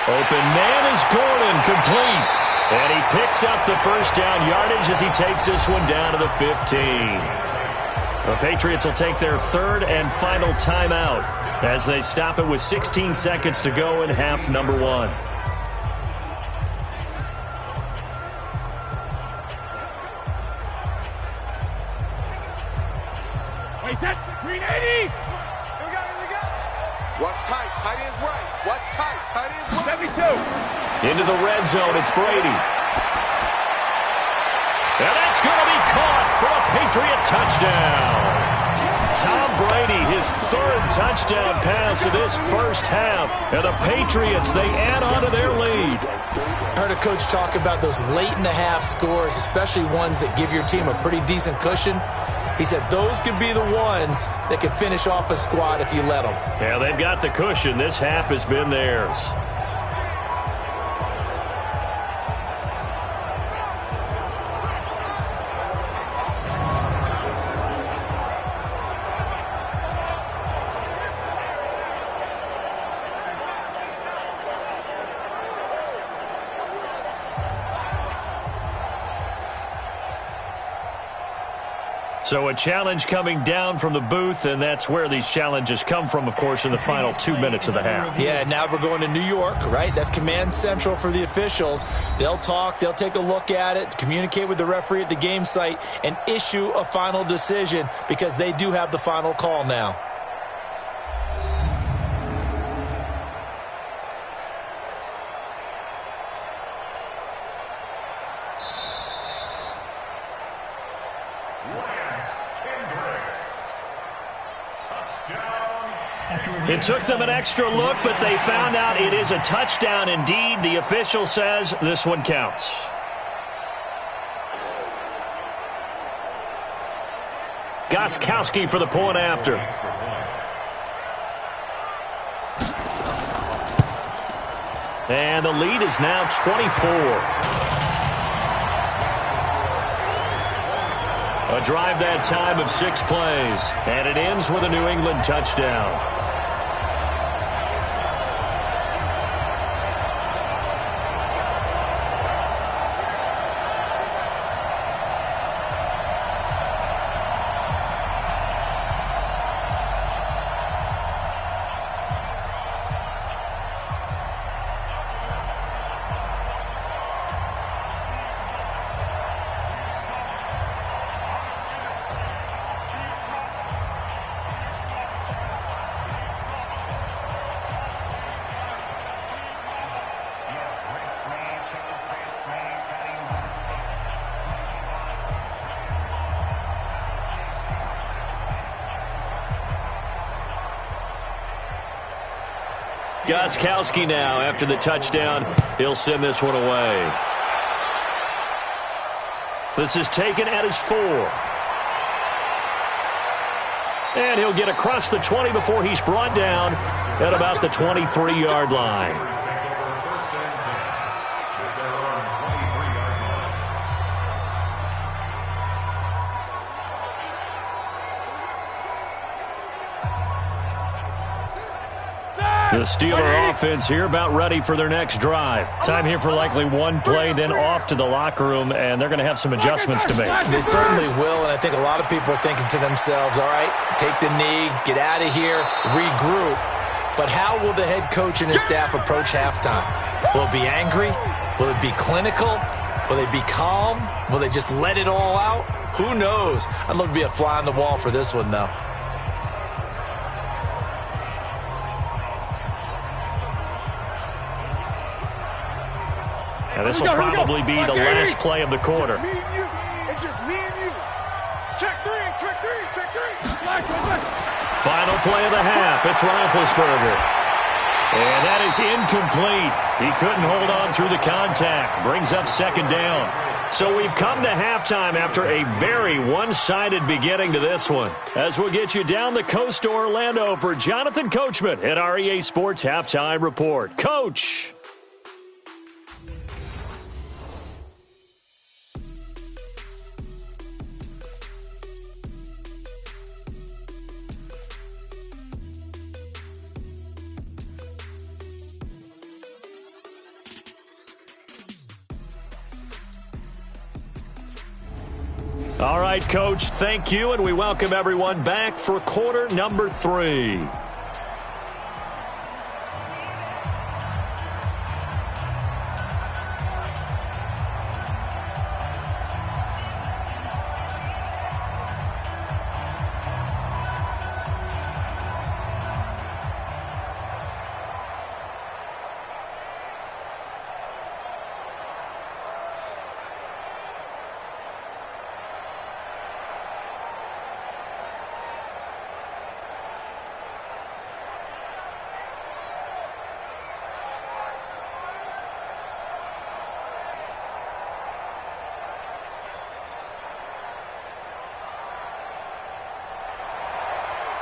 Open man is Gordon, complete. And he picks up the first down yardage as he takes this one down to the 15. The Patriots will take their 3rd and final timeout as they stop it with 16 seconds to go in half number 1. Wait, that 380. What's tight? Tight end's right. What's tight? Tight end's right. 72. Into the red zone, it's Brady. And that's going to be caught for a Patriot touchdown. Tom Brady, his 3rd touchdown pass of this first half. And the Patriots, they add on to their lead. I heard a coach talk about those late-in-the-half scores, especially ones that give your team a pretty decent cushion. He said those could be the ones that could finish off a squad if you let them. Yeah, they've got the cushion. This half has been theirs. So a challenge coming down from the booth, and that's where these challenges come from, of course, in the final 2 minutes of the half. Yeah, now we're going to New York, right? That's command central for the officials. They'll talk, they'll take a look at it, communicate with the referee at the game site, and issue a final decision because they do have the final call now. It took them an extra look, but they found out it is a touchdown indeed. The official says this one counts. Gostkowski for the point after. And the lead is now 24. A drive that time of 6 plays, and it ends with a New England touchdown. Gostkowski now, after the touchdown, he'll send this one away. This is taken at his 4. And he'll get across the 20 before he's brought down at about the 23-yard line. The Steeler offense here about ready for their next drive. Time here for likely one play, then off to the locker room, and they're going to have some adjustments to make. They certainly will, and I think a lot of people are thinking to themselves, all right, take the knee, get out of here, regroup. But how will the head coach and his staff approach halftime? Will it be angry? Will it be clinical? Will they be calm? Will they just let it all out? Who knows? I'd love to be a fly on the wall for this one, though. And this will probably be the last play of the quarter. It's just me and you. Check three, check three, check three. Final play of the half. It's Roethlisberger. And that is incomplete. He couldn't hold on through the contact. Brings up second down. So we've come to halftime after a very one-sided beginning to this one. As we'll get you down the coast to Orlando for Jonathan Coachman at our EA Sports Halftime Report. Coach. All right, Coach, thank you, and we welcome everyone back for quarter number 3.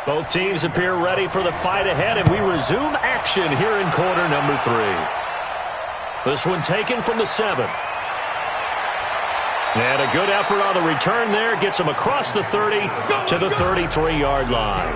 Both teams appear ready for the fight ahead, and we resume action here in quarter number 3. This one taken from the 7. And a good effort on the return there. Gets him across the 30 to the 33-yard line.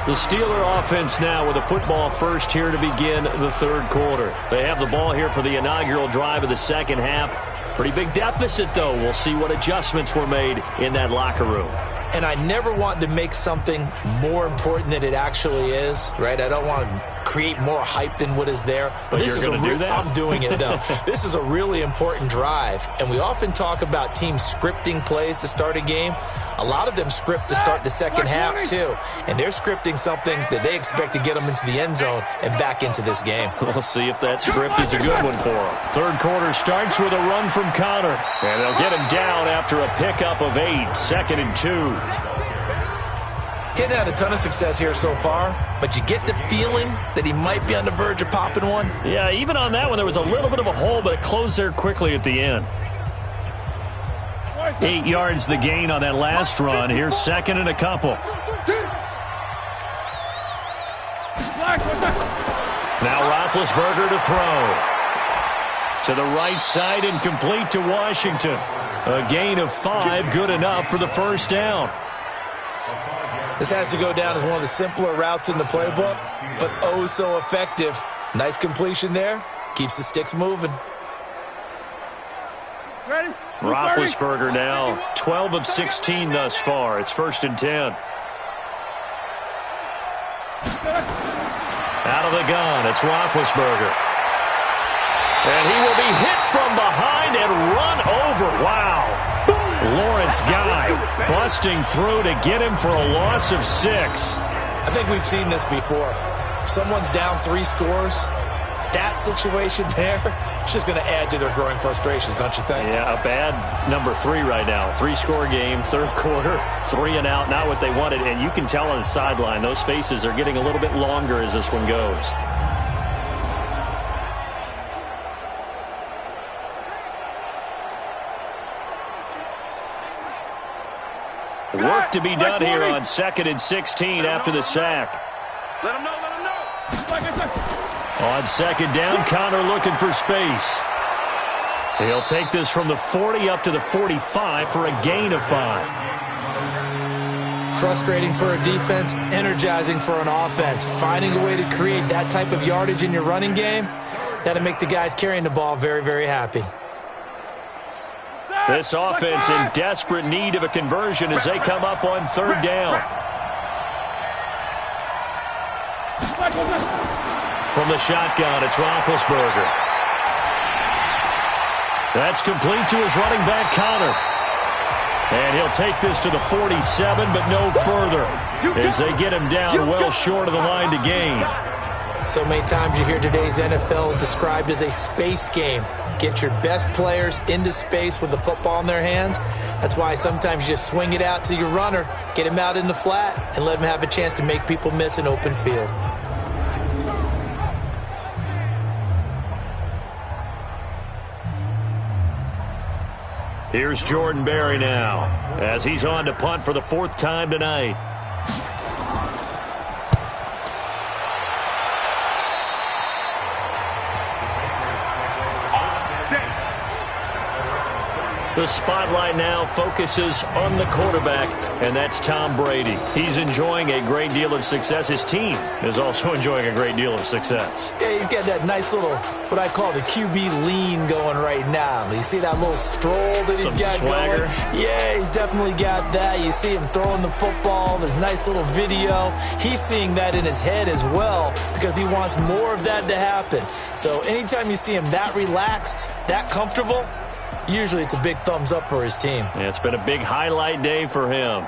The Steeler offense now with a football first here to begin the third quarter. They have the ball here for the inaugural drive of the second half. Pretty big deficit, though. We'll see what adjustments were made in that locker room. And I never want to make something more important than it actually is, right? I don't want to create more hype than what is there. But this you're going to do that? I'm doing it, though. This is a really important drive. And we often talk about teams scripting plays to start a game. A lot of them script to start the second half, too. And they're scripting something that they expect to get them into the end zone and back into this game. We'll see if that script is a good one for them. Third quarter starts with a run from Connor. And they'll get him down after a pickup of 8, 2nd and 2. Getting had a ton of success here so far, but you get the feeling that he might be on the verge of popping one. Yeah, even on that one, there was a little bit of a hole, but it closed there quickly at the end. 8 yards the gain on that last run. Here's 2nd and a couple. Now Roethlisberger to throw. To the right side and complete to Washington. A gain of 5, good enough for the first down. This has to go down as one of the simpler routes in the playbook, but oh so effective. Nice completion there. Keeps the sticks moving. Ready? Roethlisberger now 12 of 16 thus far. It's 1st and 10. Out of the gun, it's Roethlisberger. And he will be hit from behind and run over. Wow. Lawrence Guy busting through to get him for a loss of 6. I think we've seen this before. Someone's down 3 scores. that situation there, it's just going to add to their growing frustrations, don't you think? Yeah, a bad number 3 right now. 3-score game, third quarter, 3 and out, not what they wanted. And you can tell on the sideline, those faces are getting a little bit longer as this one goes. Work to be done here on 2nd and 16 after the sack. Let him know, let him know. On 2nd down, Connor looking for space. He'll take this from the 40 up to the 45 for a gain of 5. Frustrating for a defense, energizing for an offense. Finding a way to create that type of yardage in your running game, that'll make the guys carrying the ball very, very happy. This offense in desperate need of a conversion as they come up on 3rd down. From the shotgun, it's Roethlisberger. That's complete to his running back, Connor. And he'll take this to the 47, but no further, as they get him down well short of the line to gain. So many times you hear today's NFL described as a space game. Get your best players into space with the football in their hands. That's why sometimes you just swing it out to your runner, get him out in the flat, and let him have a chance to make people miss an open field. Here's Jordan Berry now, as he's on to punt for the 4th time tonight. The spotlight now focuses on the quarterback, and that's Tom Brady. He's enjoying a great deal of success. His team is also enjoying a great deal of success. Yeah, he's got that nice little, what I call the QB lean going right now. You see that little stroll that he's got swagger going? Yeah, he's definitely got that. You see him throwing the football, the nice little video. He's seeing that in his head as well because he wants more of that to happen. So anytime you see him that relaxed, that comfortable, usually it's a big thumbs up for his team. Yeah, it's been a big highlight day for him.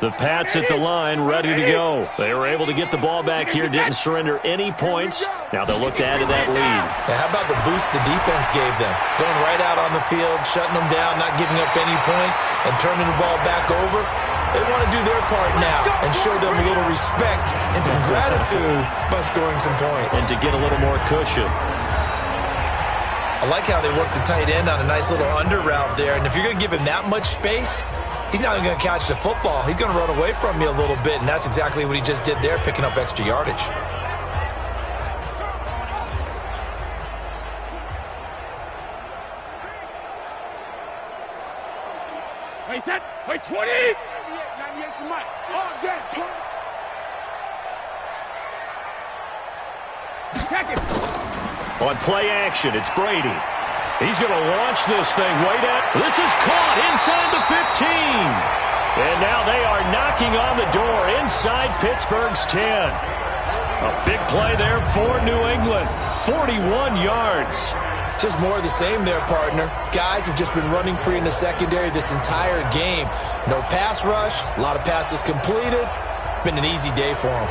The Pats at the line, ready to go. They were able to get the ball back here, didn't surrender any points. Now they'll look to add to that lead. Yeah, how about the boost the defense gave them? Going right out on the field, shutting them down, not giving up any points, and turning the ball back over. They want to do their part now and show them a little respect and some gratitude by scoring some points. And to get a little more cushion. I like how they work the tight end on a nice little under route there. And if you're going to give him that much space, he's not going to catch the football. He's going to run away from you a little bit, and that's exactly what he just did there, picking up extra yardage. Wait, 20! 98 for Mike. All day, punt. On play action, it's Brady. He's going to launch this thing way down. This is caught inside the 15. And now they are knocking on the door inside Pittsburgh's 10. A big play there for New England. 41 yards. Just more of the same there, partner. Guys have just been running free in the secondary this entire game. No pass rush, a lot of passes completed. Been an easy day for them.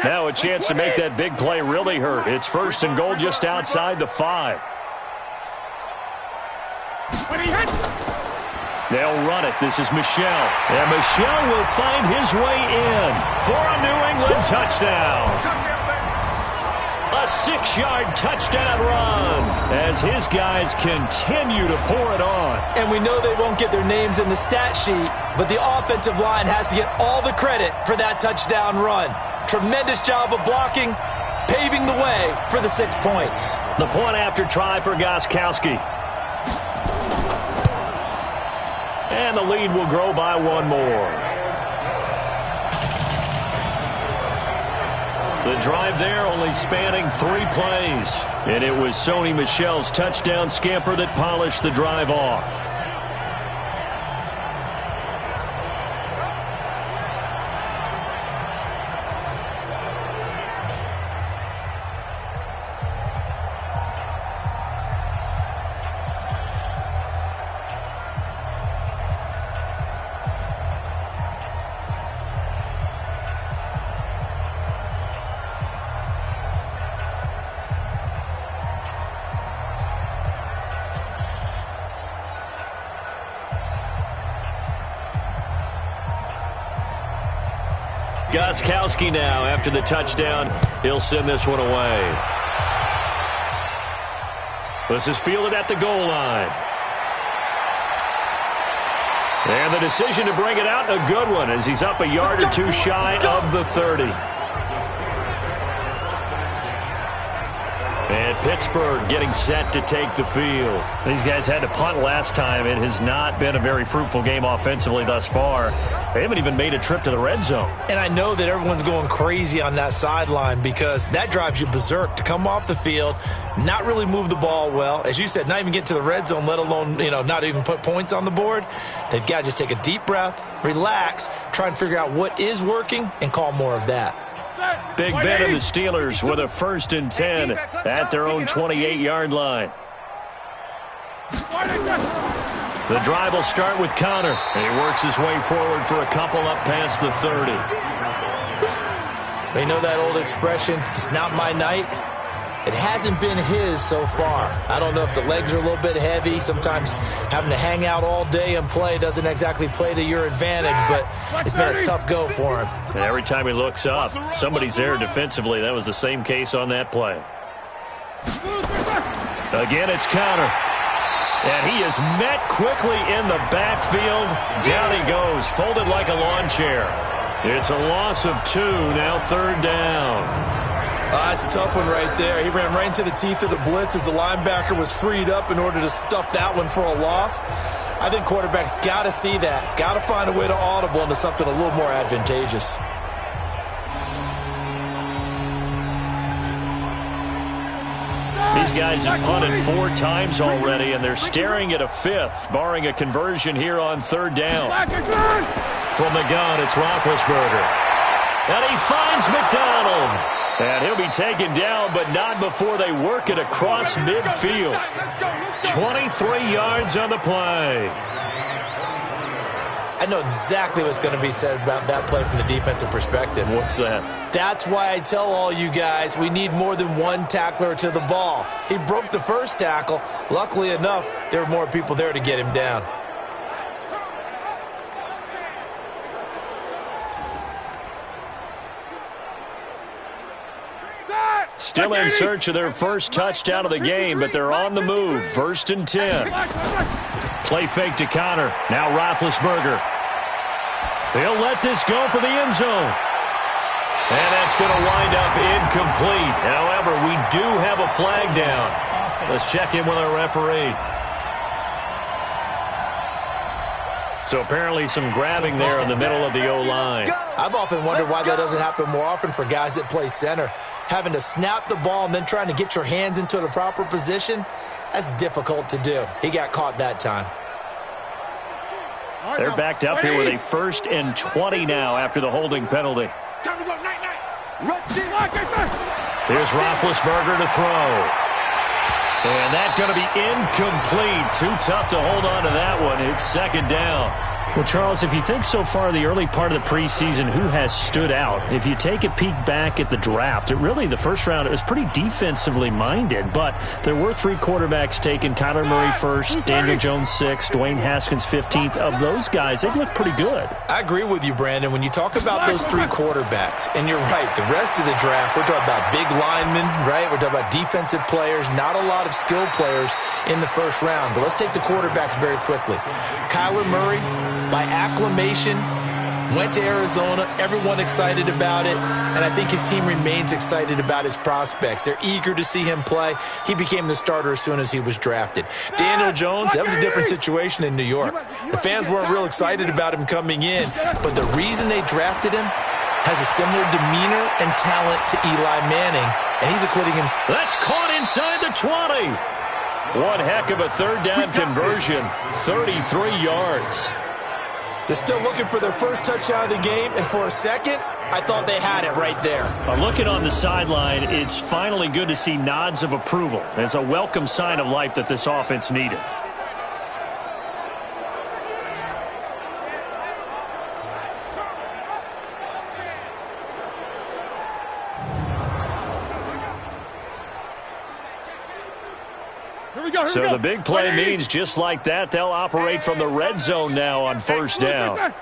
Now a chance to make that big play really hurt. It's 1st and goal just outside the 5. They'll run it. This is Michel. And Michel will find his way in for a New England touchdown. A 6-yard touchdown run as his guys continue to pour it on. And we know they won't get their names in the stat sheet, but the offensive line has to get all the credit for that touchdown run. Tremendous job of blocking, paving the way for the 6 points. The point after try for Gostkowski. And the lead will grow by 1 more. The drive there only spanning 3 plays. And it was Sony Michel's touchdown scamper that polished the drive off. Gostkowski now, after the touchdown, he'll send this one away. This is fielded at the goal line. And the decision to bring it out, a good one, as he's up a yard or two shy of the 30. And Pittsburgh getting set to take the field. These guys had to punt last time. It has not been a very fruitful game offensively thus far. They haven't even made a trip to the red zone. And I know that everyone's going crazy on that sideline because that drives you berserk to come off the field, not really move the ball well. As you said, not even get to the red zone, let alone, not even put points on the board. They've got to just take a deep breath, relax, try and figure out what is working, and call more of that. Big Ben and the Steelers with a 1st and 10 at their own 28-yard line. The drive will start with Connor, and he works his way forward for a couple up past the 30. They know that old expression, it's not my night. It hasn't been his so far. I don't know if the legs are a little bit heavy. Sometimes having to hang out all day and play doesn't exactly play to your advantage, but it's been a tough go for him. And every time he looks up, somebody's there defensively. That was the same case on that play. Again, it's Connor. And he is met quickly in the backfield. Down he goes, folded like a lawn chair. It's a loss of 2, now 3rd down. That's a tough one right there. He ran right into the teeth of the blitz as the linebacker was freed up in order to stuff that one for a loss. I think quarterbacks got to see that. Got to find a way to audible into something a little more advantageous. These guys have punted 4 times already, and they're staring at a 5th, barring a conversion here on 3rd down. From the gun, it's Roethlisberger. And he finds McDonald. And he'll be taken down, but not before they work it across midfield. 23 yards on the play. I know exactly what's going to be said about that play from the defensive perspective. What's that? That's why I tell all you guys we need more than one tackler to the ball. He broke the first tackle. Luckily enough, there were more people there to get him down. Still in search of their first touchdown of the game, but they're on the move. 1st and 10. Play fake to Connor. Now Roethlisberger. He'll let this go for the end zone. And that's going to wind up incomplete. However, we do have a flag down. Let's check in with our referee. So apparently some grabbing there in the middle of the O-line. I've often wondered why that doesn't happen more often for guys that play center. Having to snap the ball and then trying to get your hands into the proper position, that's difficult to do. He got caught that time. They're backed up here with a 1st and 20 now after the holding penalty. Here's Roethlisberger to throw. And that's going to be incomplete. Too tough to hold on to that one. It's 2nd down. Well, Charles, if you think so far the early part of the preseason, who has stood out? If you take a peek back at the draft, the first round, it was pretty defensively minded, but there were 3 quarterbacks taken. Kyler Murray 1st, Daniel Jones 6th, Dwayne Haskins 15th. Of those guys, they've looked pretty good. I agree with you, Brandon. When you talk about those 3 quarterbacks, and you're right, the rest of the draft, we're talking about big linemen, right? We're talking about defensive players, not a lot of skilled players in the first round. But let's take the quarterbacks very quickly. Kyler Murray, by acclamation, went to Arizona. Everyone excited about it. And I think his team remains excited about his prospects. They're eager to see him play. He became the starter as soon as he was drafted. Daniel Jones, that was a different situation in New York. The fans weren't real excited about him coming in. But the reason they drafted him has a similar demeanor and talent to Eli Manning. And he's acquitting himself. That's caught inside the 20. One heck of a 3rd down conversion. 33 yards. They're still looking for their first touchdown of the game, and for a second, I thought they had it right there. Looking on the sideline, it's finally good to see nods of approval. It's a welcome sign of life that this offense needed. So the big play means just like that, they'll operate from the red zone now on 1st down.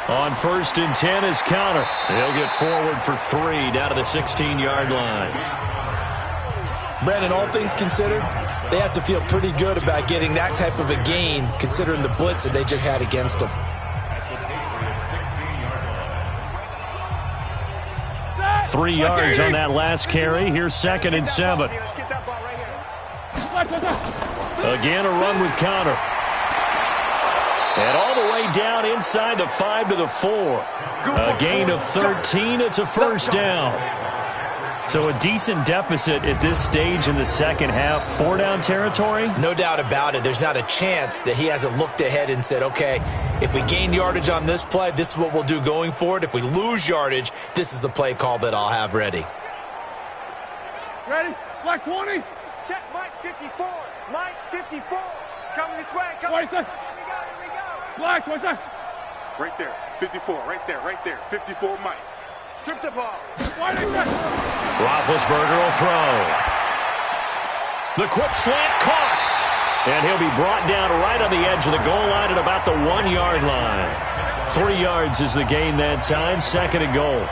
On 1st and 10 is Connor. He'll get forward for 3 down to the 16-yard line. Brandon, all things considered, they have to feel pretty good about getting that type of a gain considering the blitz that they just had against them. Three yards on that last carry. Here's 2nd and 7. Again, a run with Connor. And all the way down inside the 5 to the 4. A gain of 13. It's a first down. So a decent deficit at this stage in the second half. 4-down territory? No doubt about it. There's not a chance that he hasn't looked ahead and said, okay, if we gain yardage on this play, this is what we'll do going forward. If we lose yardage, this is the play call that I'll have ready. Ready? Flag 20. Check Mike 54. Mike 54. It's coming this way. Coming. Here we go. Flag 20. Right there. 54. Right there. 54 Mike. Strip the ball. Roethlisberger will throw. The quick slant caught. And he'll be brought down right on the edge of the goal line at about the 1-yard line. 3 yards is the gain that time. 2nd and goal.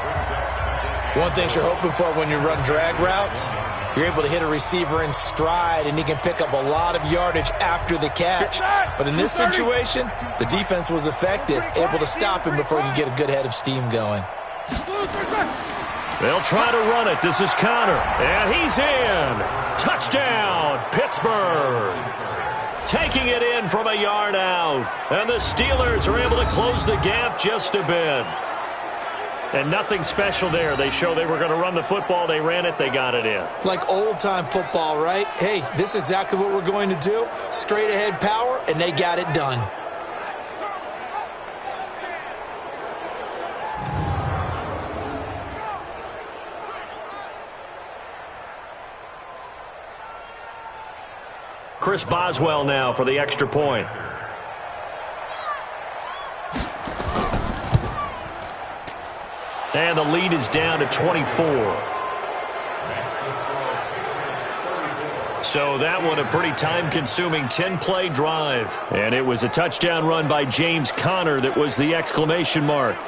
One thing you're hoping for when you run drag routes, you're able to hit a receiver in stride, and he can pick up a lot of yardage after the catch. But in this situation, the defense was effective, able to stop him before he could get a good head of steam going. They'll try to run it. This is Connor. And he's in. Touchdown, Pittsburgh. Taking it in from a yard out. And the Steelers are able to close the gap just a bit. And nothing special there. They show they were going to run the football. They ran it. They got it in. Like old-time football, right? Hey, this is exactly what we're going to do. Straight-ahead power, and they got it done. Chris Boswell now for the extra point. And the lead is down to 24. So that one a pretty time-consuming 10-play drive. And it was a touchdown run by James Conner that was the exclamation mark.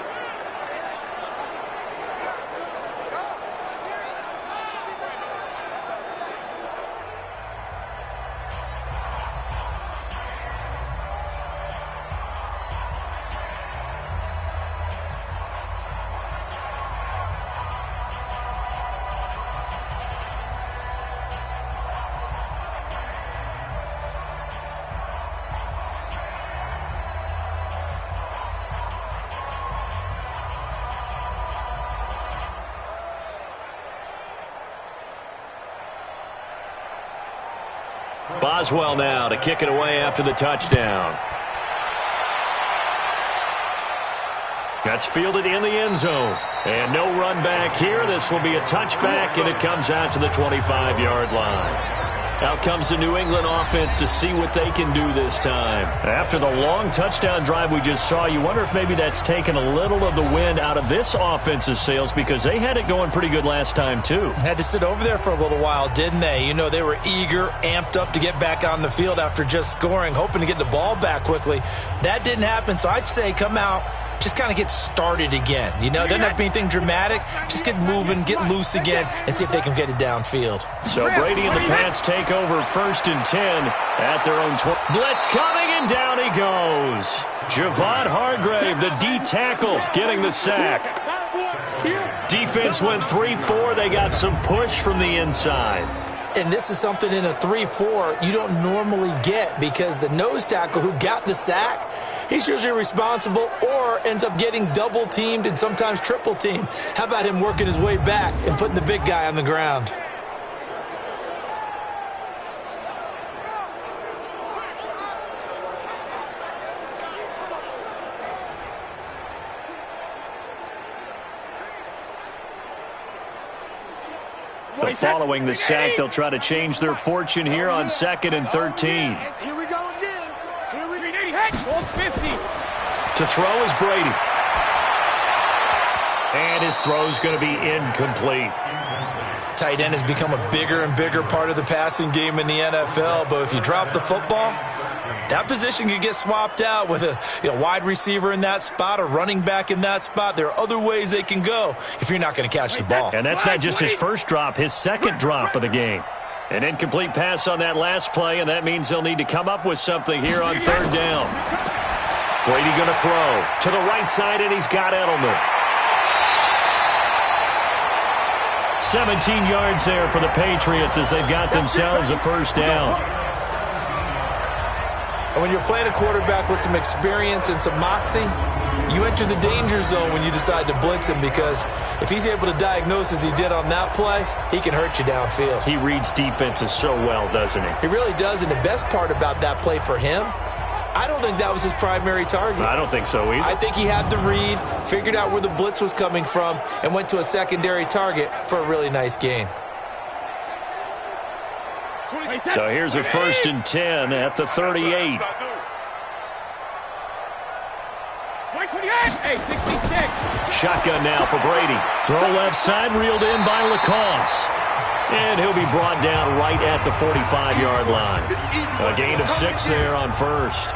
Boswell now to kick it away after the touchdown. That's fielded in the end zone. And no run back here. This will be a touchback, and it comes out to the 25-yard line. Out comes the New England offense to see what they can do this time. After the long touchdown drive we just saw, you wonder if maybe that's taken a little of the wind out of this offense's sails, because they had it going pretty good last time too. Had to sit over there for a little while, didn't they? You know, they were eager, amped up to get back on the field after just scoring, hoping to get the ball back quickly. That didn't happen, so I'd say come out, just kind of get started again. You know, doesn't have to be anything dramatic. Just get moving, get loose again, and see if they can get it downfield. So Brady and the Pats take over 1st and 10 at their own 20. Blitz coming, and down he goes. Javon Hargrave, the D tackle, getting the sack. Defense went 3-4. They got some push from the inside. And this is something in a 3-4 you don't normally get, because the nose tackle who got the sack, he's usually responsible or ends up getting double-teamed and sometimes triple-teamed. How about him working his way back and putting the big guy on the ground? So following the sack, they'll try to change their fortune here on 2nd and 13. Here we go again. Here we go. 50. To throw is Brady. And his throw's going to be incomplete. Tight end has become a bigger and bigger part of the passing game in the NFL, but if you drop the football, That position could get swapped out with a wide receiver in that spot, a running back in that spot. There are other ways they can go if you're not going to catch the ball. And that's not just his first drop, his second drop of the game. An incomplete pass on that last play, and that means they'll need to come up with something here on third down. Brady going to throw to the right side, and he's got Edelman. 17 yards there for the Patriots as they've got themselves a first down. And when you're playing a quarterback with some experience and some moxie, you enter the danger zone when you decide to blitz him, because if he's able to diagnose as he did on that play, he can hurt you downfield. He reads defenses so well, doesn't he? He really does, and the best part about that play for him, I don't think that was his primary target. I don't think so either. I think he had the read, figured out where the blitz was coming from, and went to a secondary target for a really nice gain. So here's a 1st and 10 at the 38. Shotgun now for Brady. Throw left side, reeled in by Lacoste. And he'll be brought down right at the 45-yard line. A gain of 6 there on first.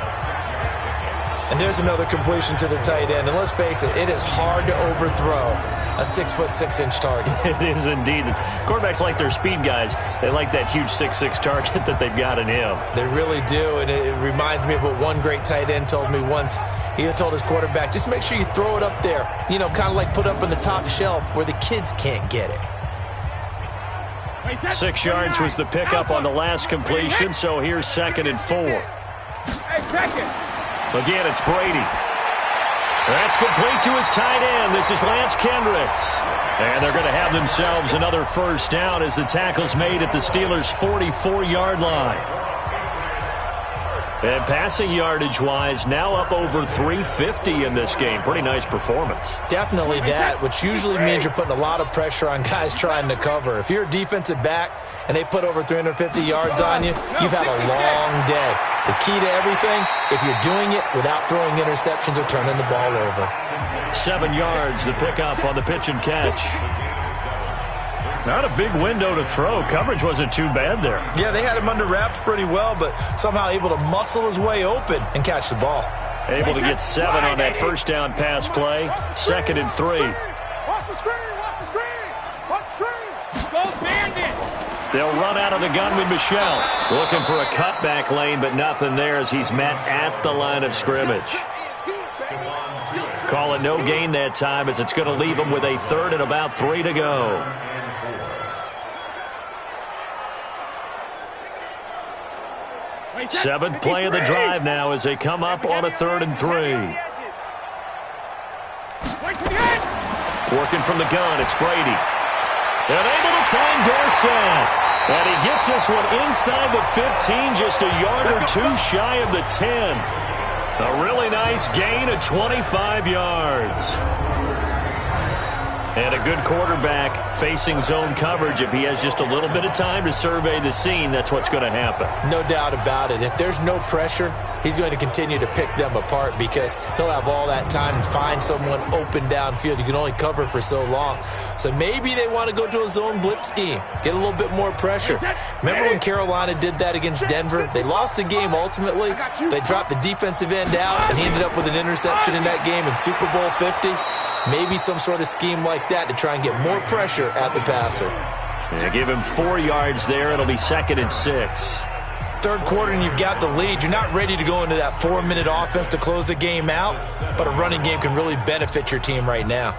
And there's another completion to the tight end. And let's face it, it is hard to overthrow a 6'6" target. It is indeed. Quarterbacks like their speed guys. They like that huge 6'6" target that they've got in him. They really do, and it reminds me of what one great tight end told me once. He had told his quarterback, just make sure you throw it up there, kind of like put up on the top shelf where the kids can't get it. 6 yards was the pickup on the last completion, so here's 2nd and 4. Again, it's Brady. That's complete to his tight end. This is Lance Kendricks. And they're going to have themselves another first down as the tackle's made at the Steelers' 44-yard line. And passing yardage-wise, now up over 350 in this game. Pretty nice performance. Definitely that, which usually means you're putting a lot of pressure on guys trying to cover. If you're a defensive back and they put over 350 yards on you, you've had a long day. The key to everything, if you're doing it without throwing interceptions or turning the ball over. 7 yards, the pickup on the pitch and catch. Not a big window to throw. Coverage wasn't too bad there. Yeah, they had him under wraps pretty well, but somehow able to muscle his way open and catch the ball. Able to get 7 on that first down pass play. 2nd and 3. Watch the screen! Watch the screen! Watch the screen! Go Bandit! They'll run out of the gun with Michel. Looking for a cutback lane, but nothing there as he's met at the line of scrimmage. Call it no gain that time as it's going to leave him with a 3rd and about 3 to go. Seventh play of the drive now as they come up on a 3rd and 3. Working from the gun, it's Brady. And able to find Dorsett. And he gets this one inside the 15, just a yard or 2 shy of the 10. A really nice gain of 25 yards. And a good quarterback facing zone coverage. If he has just a little bit of time to survey the scene, that's what's going to happen. No doubt about it. If there's no pressure, he's going to continue to pick them apart because he'll have all that time to find someone open downfield. You can only cover for so long. So maybe they want to go to a zone blitz scheme, get a little bit more pressure. Remember when Carolina did that against Denver? They lost the game ultimately. They dropped the defensive end out, and he ended up with an interception in that game in Super Bowl 50. Maybe some sort of scheme like that to try and get more pressure at the passer. Yeah, give him 4 yards there. It'll be 2nd and 6. Third quarter and you've got the lead. You're not ready to go into that 4-minute offense to close the game out, but a running game can really benefit your team right now.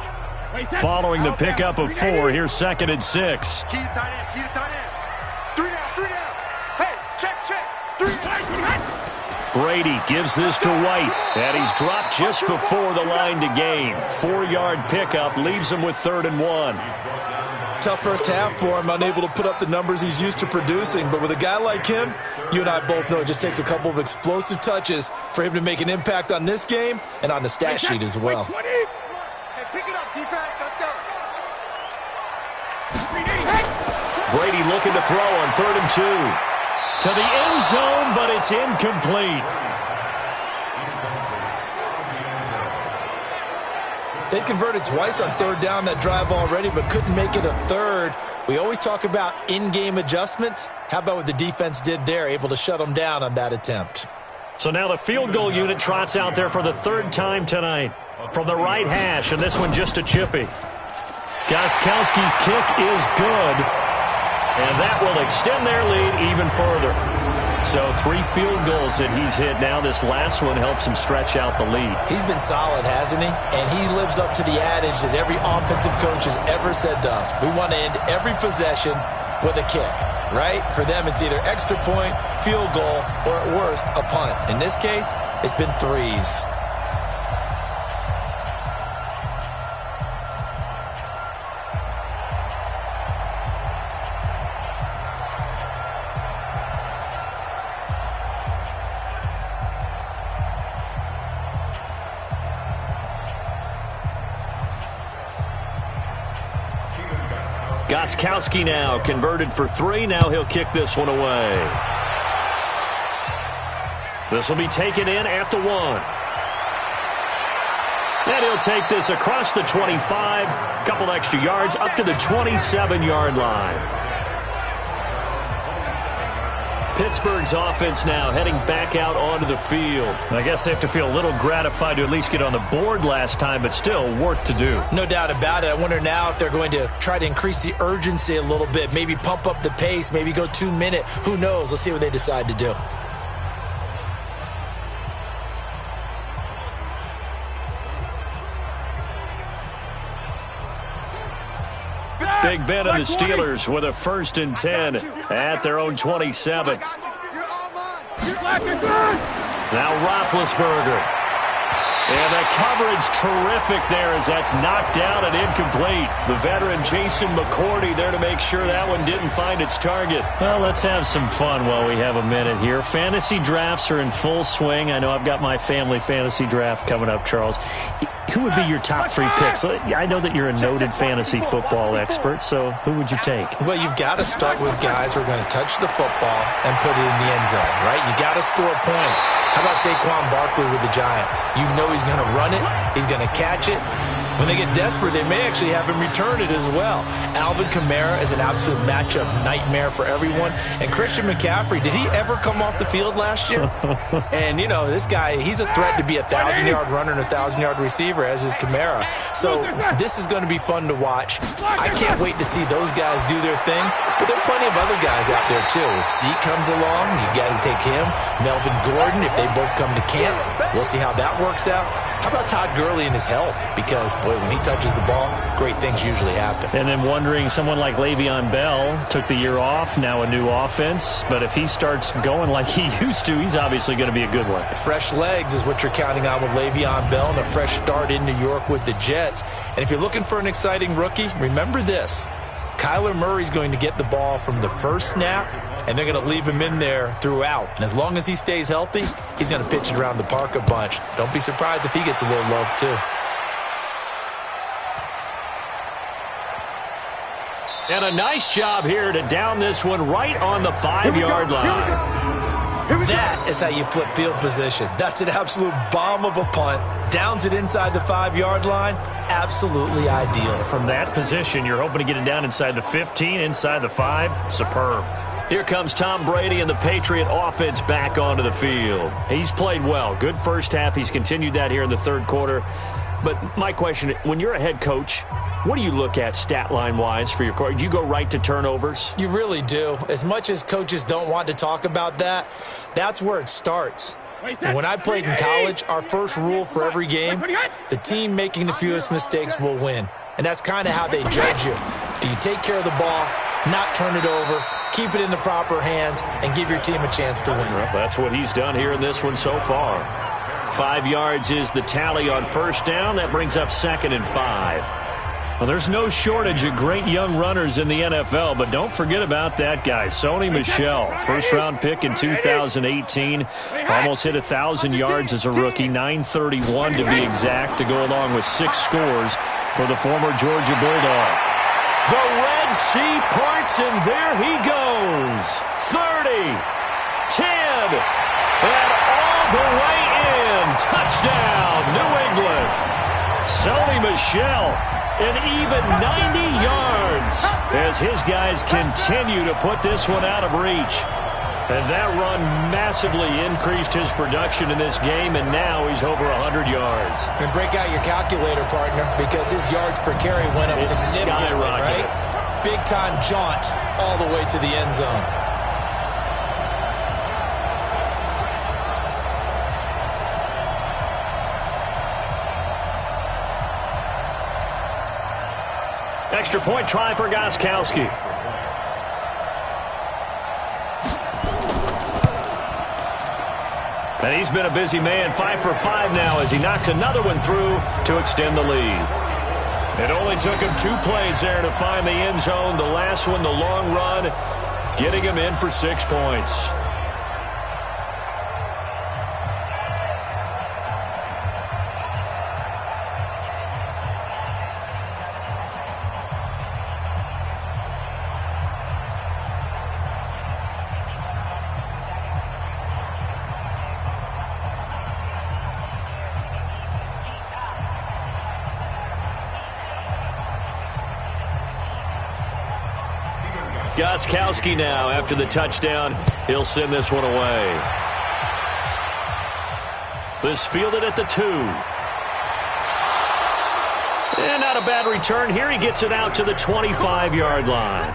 Following the pickup of 4, here's 2nd and 6. Key to tight end, key to tight end. 3 down, 3 down. Hey, check, 3 down. Brady gives this to White, and he's dropped just before the line to gain. 4-yard pickup leaves him with 3rd and 1. Tough first half for him, unable to put up the numbers he's used to producing. But with a guy like him, you and I both know it just takes a couple of explosive touches for him to make an impact on this game and on the stat sheet as well. Hey, pick it up, defense. Let's go. Brady looking to throw on 3rd and 2. To the end zone, but it's incomplete. They converted twice on 3rd down that drive already, but couldn't make it a 3rd. We always talk about in-game adjustments. How about what the defense did there, able to shut them down on that attempt? So now the field goal unit trots out there for the third time tonight from the right hash, and this one just a chippy. Gostkowski's kick is good, and that will extend their lead even further. So 3 field goals that he's hit now. This last one helps him stretch out the lead. He's been solid, hasn't he? And he lives up to the adage that every offensive coach has ever said to us. We want to end every possession with a kick, right? For them, it's either extra point, field goal, or at worst, a punt. In this case, it's been 3s. Gostkowski now converted for 3. Now he'll kick this one away. This will be taken in at the 1. And he'll take this across the 25. Couple extra yards up to the 27-yard line. Pittsburgh's offense now heading back out onto the field. I guess they have to feel a little gratified to at least get on the board last time, but still work to do. No doubt about it. I wonder now if they're going to try to increase the urgency a little bit, maybe pump up the pace, maybe go 2-minute. Who knows? Let's see what they decide to do. Big Ben and the Steelers with a 1st and 10 at their own 27. Now Roethlisberger. And the coverage terrific there as that's knocked down and incomplete. The veteran Jason McCourty there to make sure that one didn't find its target. Well, let's have some fun while we have a minute here. Fantasy drafts are in full swing. I know I've got my family fantasy draft coming up, Charles. Who would be your top 3 picks? I know that you're a noted fantasy football expert, so who would you take? Well, you've got to start with guys who are going to touch the football and put it in the end zone, right? You got to score points. How about Saquon Barkley with the Giants? You know he's going to run it. He's going to catch it. When they get desperate, they may actually have him return it as well. Alvin Kamara is an absolute matchup nightmare for everyone. And Christian McCaffrey, did he ever come off the field last year? And, you know, this guy, he's a threat to be a 1,000-yard runner and a 1,000-yard receiver, as is Kamara. So this is going to be fun to watch. I can't wait to see those guys do their thing. But there are plenty of other guys out there, too. If Zeke comes along, you got to take him. Melvin Gordon, if they both come to camp, we'll see how that works out. How about Todd Gurley and his health? Because, boy, when he touches the ball, great things usually happen. And then wondering, someone like Le'Veon Bell took the year off, now a new offense. But if he starts going like he used to, he's obviously going to be a good one. Fresh legs is what you're counting on with Le'Veon Bell and a fresh start in New York with the Jets. And if you're looking for an exciting rookie, remember this. Kyler Murray's going to get the ball from the first snap, and they're going to leave him in there throughout. And as long as he stays healthy, he's going to pitch it around the park a bunch. Don't be surprised if he gets a little love, too. And a nice job here to down this one right on the 5-yard line. That is how you flip field position. That's an absolute bomb of a punt. Downs it inside the 5-yard line. Absolutely ideal. From that position, you're hoping to get it down inside the 15, inside the 5. Superb. Here comes Tom Brady and the Patriot offense back onto the field. He's played well. Good first half. He's continued that here in the third quarter. But my question, when you're a head coach, what do you look at stat line-wise for your court? Do you go right to turnovers? You really do. As much as coaches don't want to talk about that, that's where it starts. When I played in college, our first rule for every game, the team making the fewest mistakes will win. And that's kind of how they judge you. Do you take care of the ball, not turn it over, keep it in the proper hands, and give your team a chance to win? Well, that's what he's done here in this one so far. 5 yards is the tally on first down. That brings up 2nd and 5. Well, there's no shortage of great young runners in the NFL, but don't forget about that guy, Sony Michel. First-round pick in 2018. Almost hit 1,000 yards as a rookie, 931 to be exact, to go along with 6 scores for the former Georgia Bulldog. The Red Sea parts, and there he goes. 30, 10, and all the way in. Touchdown, New England. Sony Michel. An even 90 yards as his guys continue to put this one out of reach. And that run massively increased his production in this game, and now he's over 100 yards. And break out your calculator, partner, because his yards per carry went up significantly, right? Big-time jaunt all the way to the end zone. Extra point try for Gostkowski. And he's been a busy man, 5 for 5 now as he knocks another one through to extend the lead. It only took him 2 plays there to find the end zone. The last one, the long run, getting him in for 6 points. Gostkowski now, after the touchdown, he'll send this one away. This fielded at the 2. And not a bad return. Here he gets it out to the 25-yard line.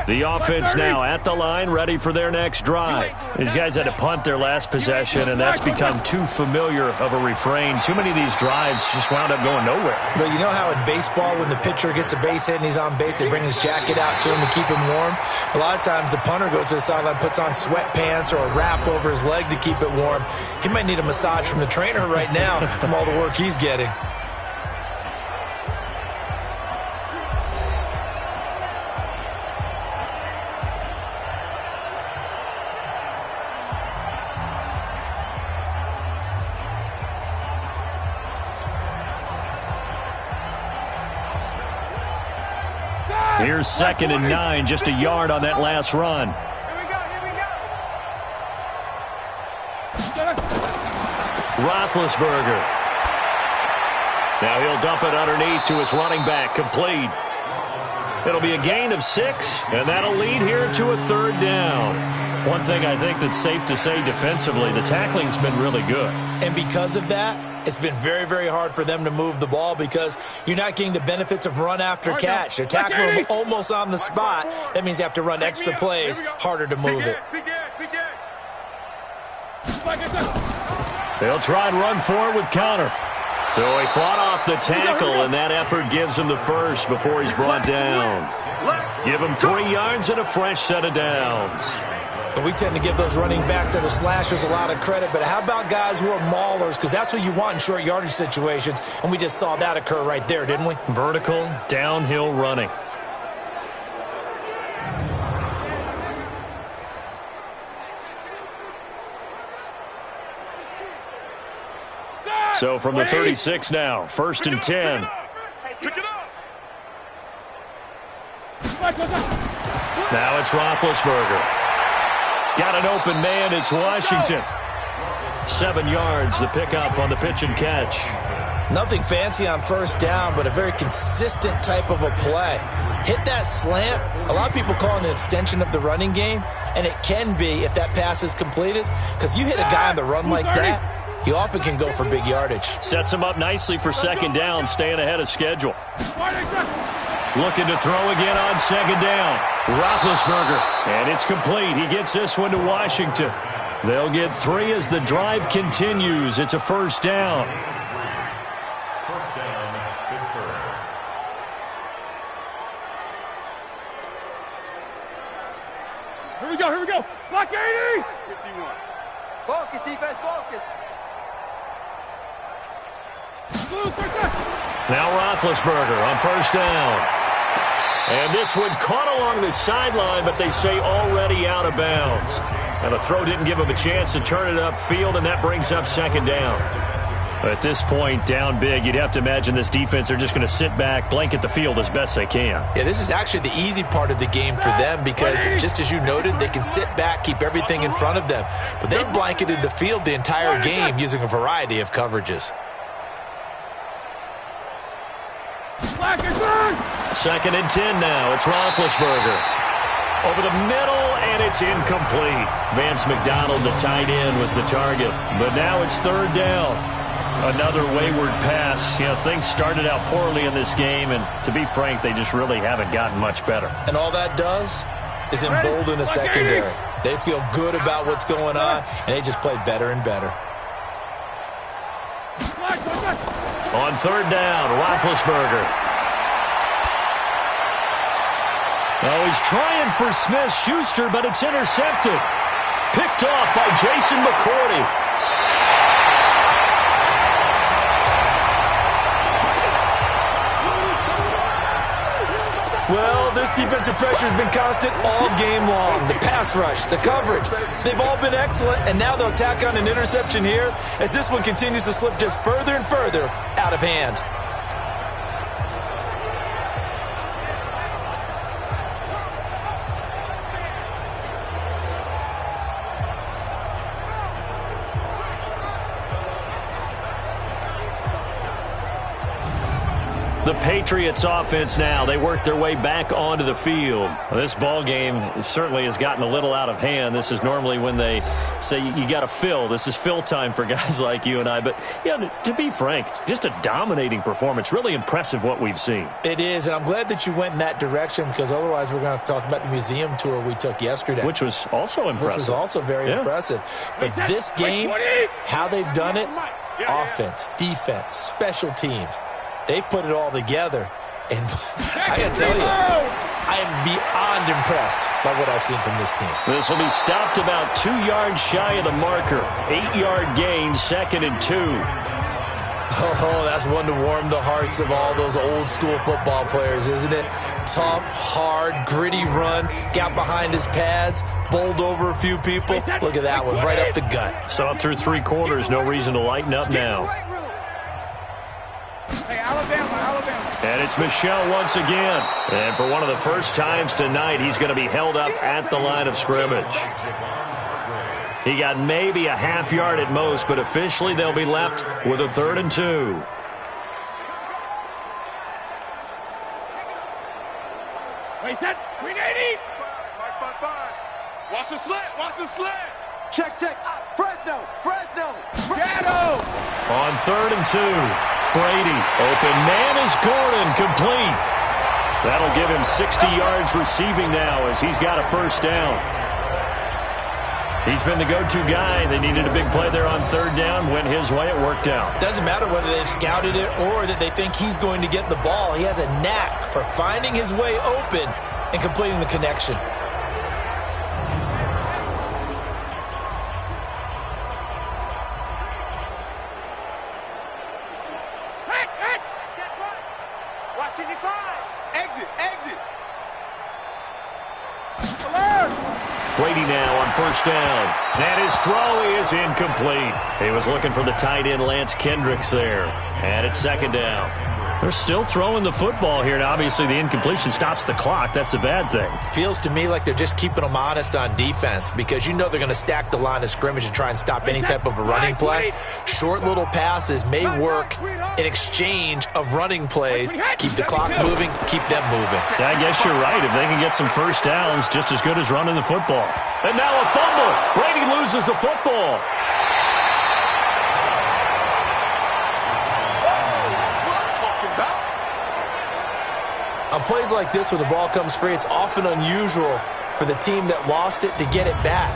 The offense now at the line, ready for their next drive. These guys had to punt their last possession, and that's become too familiar of a refrain. Too many of these drives just wound up going nowhere. But you know how in baseball, when the pitcher gets a base hit and he's on base, they bring his jacket out to him to keep him warm? A lot of times the punter goes to the sideline, puts on sweatpants or a wrap over his leg to keep it warm. He might need a massage from the trainer right now from all the work he's getting. Here's 2nd and 9, just a yard on that last run. Roethlisberger. Now he'll dump it underneath to his running back, complete. It'll be a gain of 6, and that'll lead here to a 3rd down. One thing I think that's safe to say defensively, the tackling's been really good. And because of that, it's been very, very hard for them to move the ball because you're not getting the benefits of run after catch. They're tackling them almost on the spot. That means you have to run extra plays, harder to move it. They'll try and run for it with Connor. So he fought off the tackle, and that effort gives him the first before he's brought down. Give him 3 yards and a fresh set of downs. And we tend to give those running backs that are slashers a lot of credit, but how about guys who are maulers? Because that's what you want in short yardage situations, and we just saw that occur right there, didn't we? Vertical, downhill running. So from the 36 now, 1st and 10. Now it's Roethlisberger. Got an open man, it's Washington. 7 yards, the pickup on the pitch and catch. Nothing fancy on 1st down, but a very consistent type of a play. Hit that slant. A lot of people call it an extension of the running game, and it can be if that pass is completed, because you hit a guy on the run like that, he often can go for big yardage. Sets him up nicely for 2nd down, staying ahead of schedule. Looking to throw again on 2nd down. Roethlisberger, and it's complete. He gets this one to Washington. They'll get 3 as the drive continues. It's a 1st down. First down, Pittsburgh. Here we go. Block 80! 51. Focus, defense, focus. Now Roethlisberger on 1st down. And this one caught along the sideline, but they say already out of bounds. And the throw didn't give him a chance to turn it upfield, and that brings up 2nd down. At this point, down big, you'd have to imagine this defense are just going to sit back, blanket the field as best they can. Yeah, this is actually the easy part of the game for them because, just as you noted, they can sit back, keep everything in front of them. But they blanketed the field the entire game using a variety of coverages. Second and 10 now. It's Roethlisberger. Over the middle, and it's incomplete. Vance McDonald, the tight end, was the target. But now it's third down. Another wayward pass. You know, things started out poorly in this game, and to be frank, they just really haven't gotten much better. And all that does is embolden the secondary. They feel good about what's going on, and they just play better and better. On third down, Roethlisberger. Oh, he's trying for Smith-Schuster, but it's intercepted. Picked off by Jason McCourty. Well, this defensive pressure has been constant all game long. The pass rush, the coverage, they've all been excellent, and now they'll tack on an interception here as this one continues to slip just further and further out of hand. The Patriots offense now. They work their way back onto the field. Well, this ball game certainly has gotten a little out of hand. This is normally when they say you got to fill. This is fill time for guys like you and I. But, you know, to be frank, just a dominating performance. Really impressive what we've seen. It is, and I'm glad that you went in that direction because otherwise we're going to have to talk about the museum tour we took yesterday. Which was also impressive. Which was also very impressive. But this game, how they've done it, offense, defense, special teams, they put it all together, and I got to tell you, I am beyond impressed by what I've seen from this team. This will be stopped about 2 yards shy of the marker. 8-yard gain, 2nd and 2. Oh, that's one to warm the hearts of all those old-school football players, isn't it? Tough, hard, gritty run, got behind his pads, bowled over a few people. Look at that one, right up the gut. Saw it through 3 quarters, no reason to lighten up now. And it's Michel once again. And for one of the first times tonight, he's going to be held up at the line of scrimmage. He got maybe a half yard at most, but officially they'll be left with a 3rd and 2. Wait, set. 380. Watch the slant. Watch the slant. Check. Fresno. Shadow. On 3rd and 2. Brady, open man is Gordon, complete. That'll give him 60 yards receiving now as he's got a first down. He's been the go-to guy. They needed a big play there on 3rd down. Went his way. It worked out. Doesn't matter whether they've scouted it or that they think he's going to get the ball. He has a knack for finding his way open and completing the connection. Brady now on first down. And his throw is incomplete. He was looking for the tight end Lance Kendricks there. And it's 2nd down. They're still throwing the football here. Now, obviously, the incompletion stops the clock. That's the bad thing. Feels to me like they're just keeping them honest on defense because you know they're going to stack the line of scrimmage and try and stop any type of a running play. Short little passes may work in exchange of running plays. Keep the clock moving, keep them moving. I guess you're right. If they can get some first downs, just as good as running the football. And now a fumble. Brady loses the football. On plays like this, when the ball comes free, it's often unusual for the team that lost it to get it back.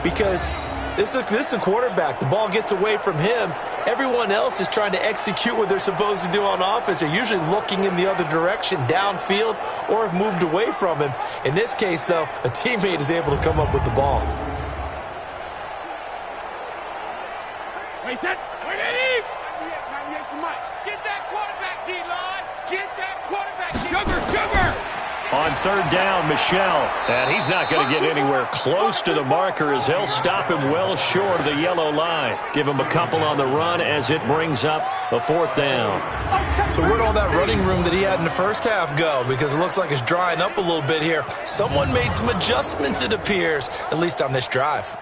Because this is the quarterback. The ball gets away from him. Everyone else is trying to execute what they're supposed to do on offense. They're usually looking in the other direction, downfield, or have moved away from him. In this case, though, a teammate is able to come up with the ball. Wait, set. 180. 98 for Mike. Get that quarterback, D-line. Get that quarterback, D-line. Sugar. On third down, Michel. And he's not going to get anywhere close to the marker as he'll stop him well short of the yellow line. Give him a couple on the run as it brings up a fourth down. So where'd all that running room that he had in the first half go? Because it looks like it's drying up a little bit here. Someone made some adjustments, it appears, at least on this drive.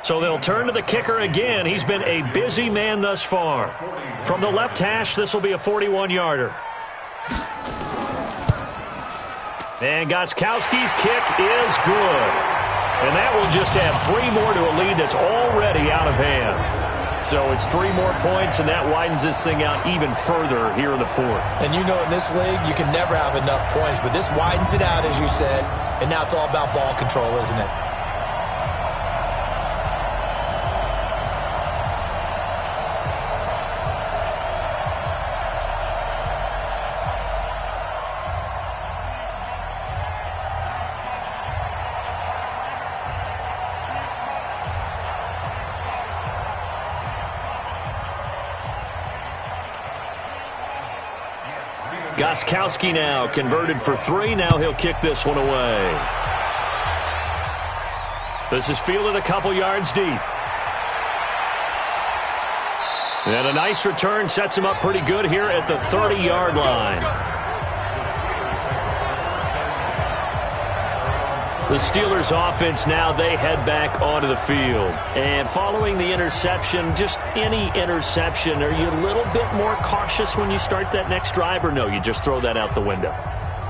So they'll turn to the kicker again. He's been a busy man thus far. From the left hash, this will be a 41-yarder. And Gostkowski's kick is good. And that will just add 3 more to a lead that's already out of hand. So it's 3 more points, and that widens this thing out even further here in the fourth. And you know in this league, you can never have enough points, but this widens it out, as you said, and now it's all about ball control, isn't it? Gostkowski now converted for 3. Now he'll kick this one away. This is fielded a couple yards deep. And a nice return sets him up pretty good here at the 30-yard line. The Steelers offense now, they head back onto the field. And following the interception, just any interception, are you a little bit more cautious when you start that next drive, or no, you just throw that out the window?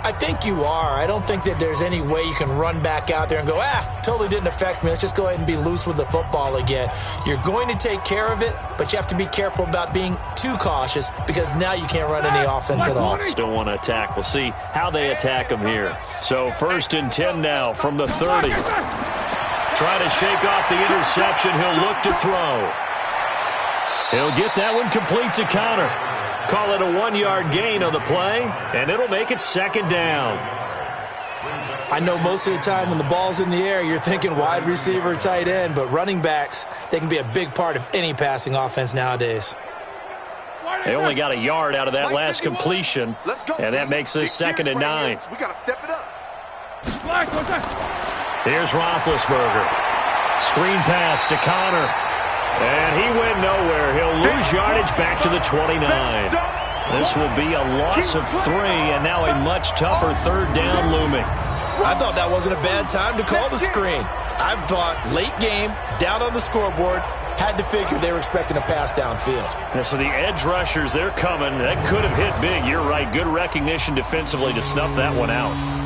I think you are. I don't think that there's any way you can run back out there and go, totally didn't affect me. Let's just go ahead and be loose with the football again. You're going to take care of it, but you have to be careful about being too cautious because now you can't run any offense at all. Still want to attack. We'll see how they attack them here. So 1st and 10 now from the 30. Try to shake off the interception. He'll look to throw. He'll get that one complete to Connor. Call it a 1-yard gain on the play, and it'll make it 2nd down. I know most of the time when the ball's in the air, you're thinking wide receiver, tight end, but running backs, they can be a big part of any passing offense nowadays. They only got a yard out of that last completion, and that makes this 2nd and 9. We got to step it up. Here's Roethlisberger. Screen pass to Connor. And he went nowhere. He'll lose yardage back to the 29. This will be a loss of 3, and now a much tougher 3rd down looming. I thought that wasn't a bad time to call the screen. I thought late game, down on the scoreboard, had to figure they were expecting a pass downfield. And so the edge rushers, they're coming. That could have hit big. You're right. Good recognition defensively to snuff that one out.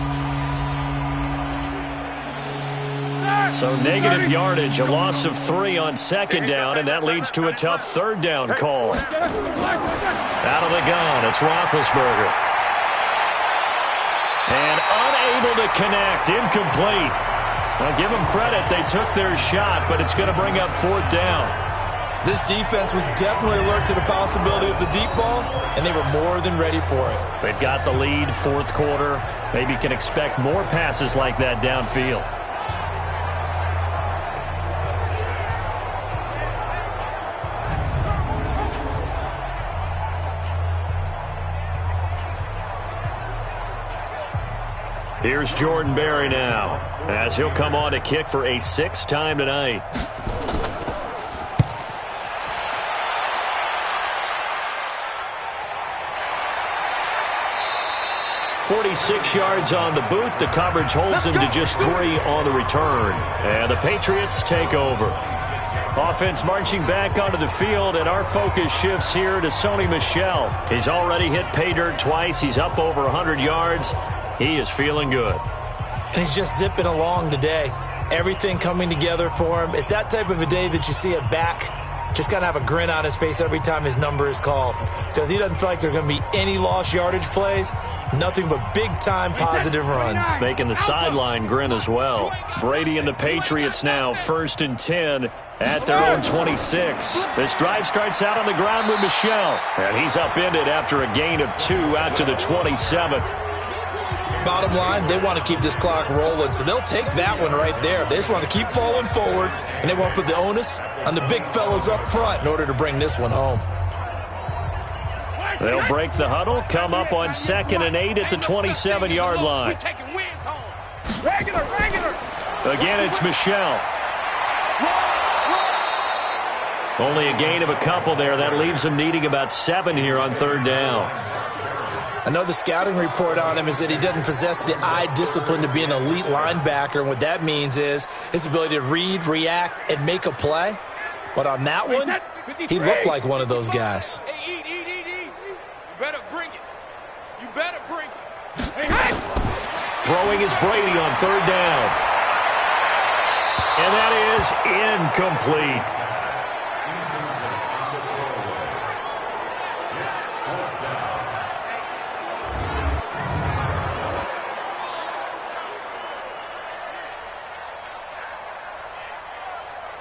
So negative yardage, a loss of 3 on 2nd down, and that leads to a tough 3rd down call. Out of the gun, it's Roethlisberger. And unable to connect, incomplete. Well, give them credit, they took their shot, but it's going to bring up 4th down. This defense was definitely alert to the possibility of the deep ball, and they were more than ready for it. They've got the lead, 4th quarter. Maybe you can expect more passes like that downfield. Here's Jordan Berry now, as he'll come on to kick for a 6th time tonight. .46 yards on the boot. The coverage holds him to just 3 on the return. And the Patriots take over. Offense marching back onto the field, and our focus shifts here to Sony Michel. He's already hit pay dirt twice. He's up over 100 yards. He is feeling good. And he's just zipping along today. Everything coming together for him. It's that type of a day that you see a back just kind of have a grin on his face every time his number is called. Because he doesn't feel like there are going to be any lost yardage plays. Nothing but big-time positive runs. Making the sideline grin as well. Brady and the Patriots now 1st and 10 at their own 26. This drive starts out on the ground with Michel. And he's upended after a gain of 2 out to the 27. Bottom line, they want to keep this clock rolling, so they'll take that one right there. They just want to keep falling forward, and they want to put the onus on the big fellas up front in order to bring this one home. They'll break the huddle, come up on 2nd and 8 at the 27-yard line. Again, it's Michel. Only a gain of a couple there. That leaves them needing about 7 here on 3rd down. I know the scouting report on him is that he doesn't possess the eye discipline to be an elite linebacker. And what that means is his ability to read, react, and make a play. But on that one, he looked like one of those guys. Hey, eat. You better bring it. You better bring it. Hey. Throwing is Brady on 3rd down. And that is incomplete.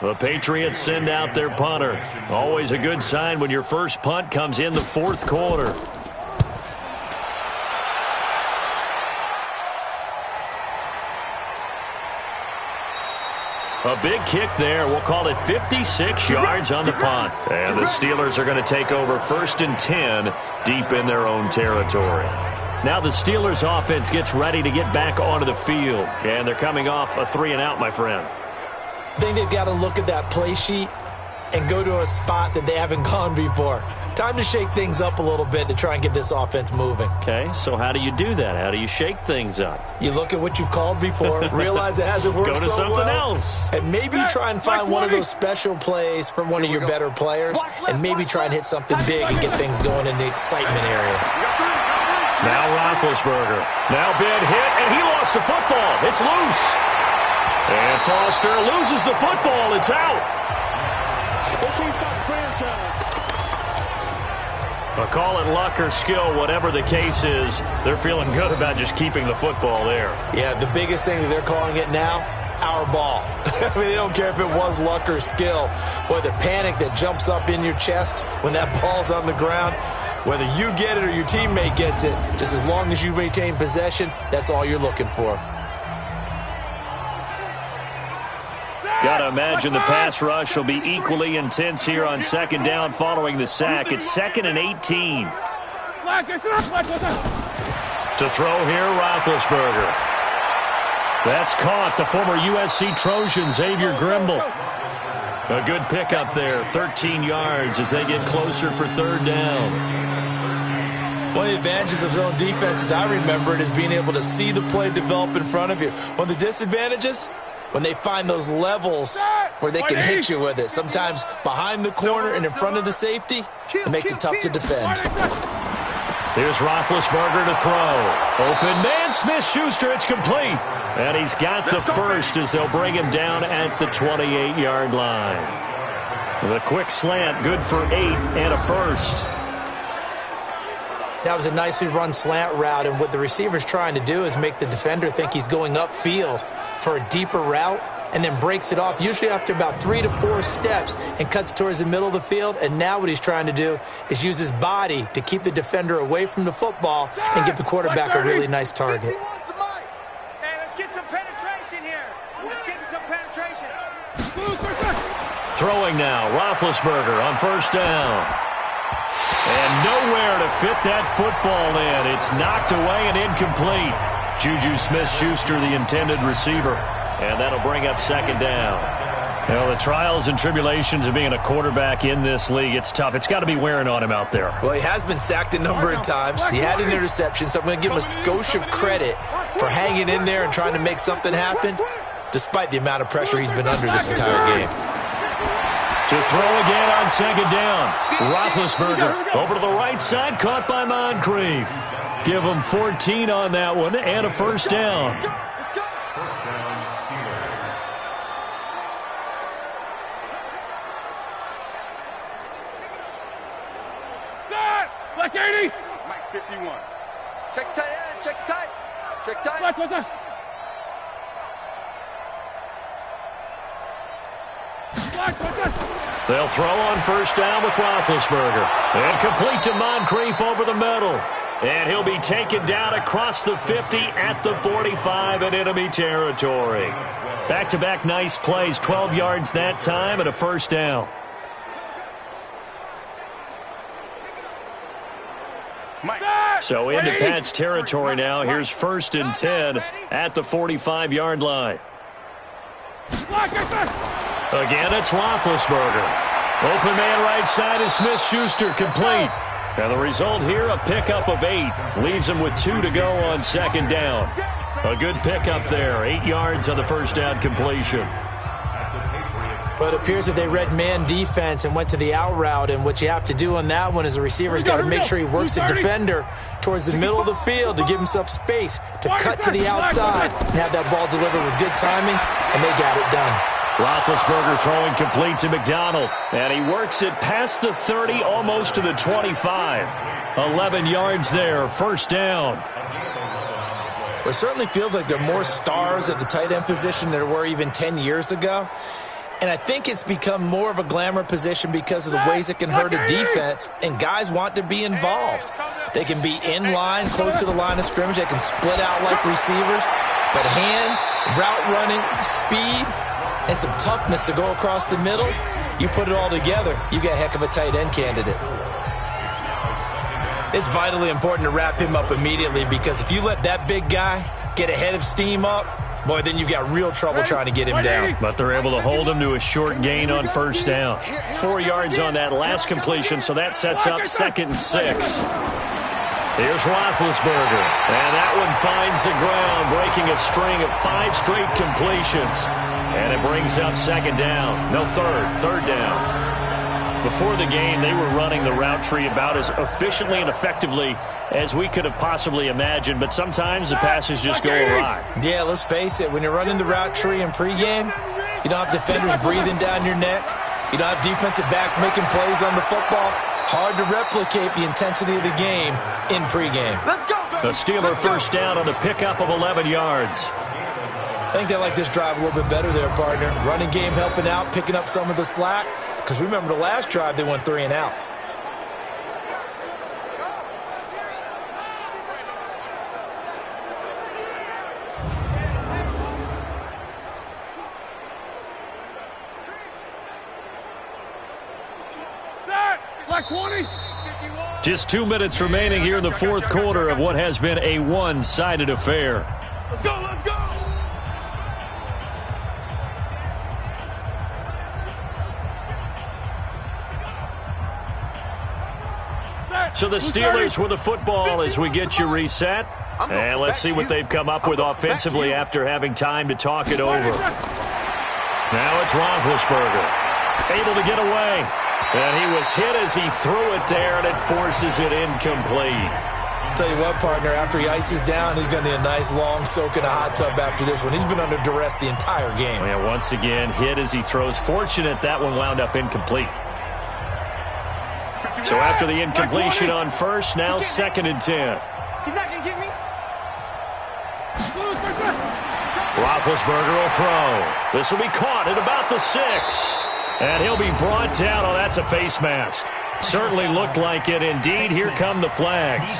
The Patriots send out their punter. Always a good sign when your first punt comes in the 4th quarter. A big kick there. We'll call it 56 yards on the punt. And the Steelers are going to take over 1st and 10 deep in their own territory. Now the Steelers offense gets ready to get back onto the field. And they're coming off a 3-and-out, my friend. I think they've got to look at that play sheet and go to a spot that they haven't gone before. Time to shake things up a little bit to try and get this offense moving. Okay, so how do you do that? How do you shake things up? You look at what you've called before, realize it hasn't worked Go to so something well, else. and maybe try and find one of those special plays from one of your better players, and maybe try and hit something big and get things going in the excitement area. Now Roethlisberger. Now big hit, and he lost the football. It's loose. And Foster loses the football. It's out. I'll call it luck or skill, whatever the case is. They're feeling good about just keeping the football there. Yeah, the biggest thing that they're calling it now, our ball. I mean, they don't care if it was luck or skill. Boy, the panic that jumps up in your chest when that ball's on the ground, whether you get it or your teammate gets it, just as long as you maintain possession, that's all you're looking for. Got to imagine the pass rush will be equally intense here on 2nd down following the sack. It's 2nd and 18. To throw here, Roethlisberger. That's caught. The former USC Trojan, Xavier Grimble. A good pickup there, 13 yards as they get closer for 3rd down. One of the advantages of zone defenses, I remember it, is being able to see the play develop in front of you. One of the disadvantages, when they find those levels where they can hit you with it. Sometimes behind the corner and in front of the safety, it makes it tough to defend. Here's Roethlisberger to throw. Open man, Smith-Schuster, it's complete. And he's got the first as they'll bring him down at the 28-yard line. The quick slant, good for 8 and a first. That was a nicely run slant route, and what the receiver's trying to do is make the defender think he's going upfield for a deeper route, and then breaks it off, usually after about 3 to 4 steps, and cuts towards the middle of the field. And now what he's trying to do is use his body to keep the defender away from the football and give the quarterback a really nice target. Hey, let's get some penetration here. Let's get some penetration. Throwing now, Roethlisberger on 1st down. And nowhere to fit that football in. It's knocked away and incomplete. Juju Smith-Schuster, the intended receiver. And that'll bring up 2nd down. You know, the trials and tribulations of being a quarterback in this league, it's tough. It's got to be wearing on him out there. Well, he has been sacked a number of times. He had an interception, so I'm going to give him a skosh of credit for hanging in there and trying to make something happen, despite the amount of pressure he's been under this entire game. To throw again on 2nd down. Roethlisberger over to the right side, caught by Moncrief. Give him 14 on that one and a 1st down. First down, Steelers. Black 80. Mike 51. Check tight end, check tight. Check tight. What's that? They'll throw on 1st down with Roethlisberger. And complete to Moncrief over the middle. And he'll be taken down across the 50 at the 45 in enemy territory. Back-to-back nice plays, 12 yards that time and a 1st down. So into Pat's territory now. Here's 1st and 10 at the 45-yard line. Again, it's Roethlisberger. Open man right side is Smith-Schuster, complete. And the result here, a pickup of 8. Leaves him with 2 to go on 2nd down. A good pickup there. 8 yards on the first down completion. But it appears that they read man defense and went to the out route. And what you have to do on that one is the receiver's got to make sure he works the defender towards the middle of the field to give himself space to cut to the outside and have that ball delivered with good timing, and they got it done. Roethlisberger throwing complete to McDonald. And he works it past the 30, almost to the 25. 11 yards there, 1st down. It certainly feels like there are more stars at the tight end position than there were even 10 years ago. And I think it's become more of a glamour position because of the ways it can hurt a defense, and guys want to be involved. They can be in line, close to the line of scrimmage. They can split out like receivers. But hands, route running, speed, and some toughness to go across the middle, you put it all together, you got a heck of a tight end candidate. It's vitally important to wrap him up immediately, because if you let that big guy get ahead of steam up, boy, then you've got real trouble trying to get him down. But they're able to hold him to a short gain on 1st down. 4 yards on that last completion, so that sets up 2nd and 6. Here's Roethlisberger, and that one finds the ground, breaking a string of 5 straight completions. And it brings up 2nd down. No, 3rd down. Before the game, they were running the route tree about as efficiently and effectively as we could have possibly imagined, but sometimes the passes just go awry. Yeah, let's face it, when you're running the route tree in pregame, you don't have defenders breathing down your neck. You don't have defensive backs making plays on the football. Hard to replicate the intensity of the game in pregame. The Steeler 1st down on a pickup of 11 yards. I think they like this drive a little bit better there, partner. Running game helping out, picking up some of the slack. Because remember, the last drive, they went 3 and out. Black 20. Just 2 minutes remaining here in the 4th quarter of what has been a one-sided affair. Let's go, let's go. So the Steelers with the football as we get you reset. And let's see what they've come up with offensively after having time to talk it over. Now it's Roethlisberger, able to get away. And he was hit as he threw it there, and it forces it incomplete. Tell you what, partner, after he ices down, he's going to need a nice long soak in a hot tub after this one. He's been under duress the entire game. Yeah, once again, hit as he throws. Fortunate that one wound up incomplete. So after the incompletion on 1st, now 2nd and 10. He's not going to get me. Roethlisberger will throw. This will be caught at about the 6. And he'll be brought down. Oh, that's a face mask. Certainly looked like it. Indeed, here come the flags.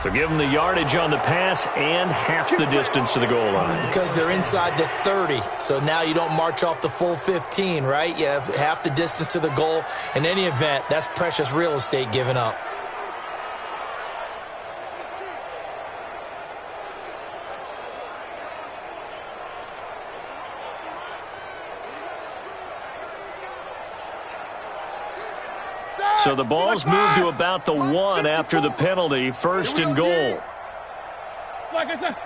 So give them the yardage on the pass and half the distance to the goal line. Because they're inside the 30. So now you don't march off the full 15, right? You have half the distance to the goal. In any event, that's precious real estate given up. So the ball's moved to about the 1 after the penalty. 1st and goal. Like I said.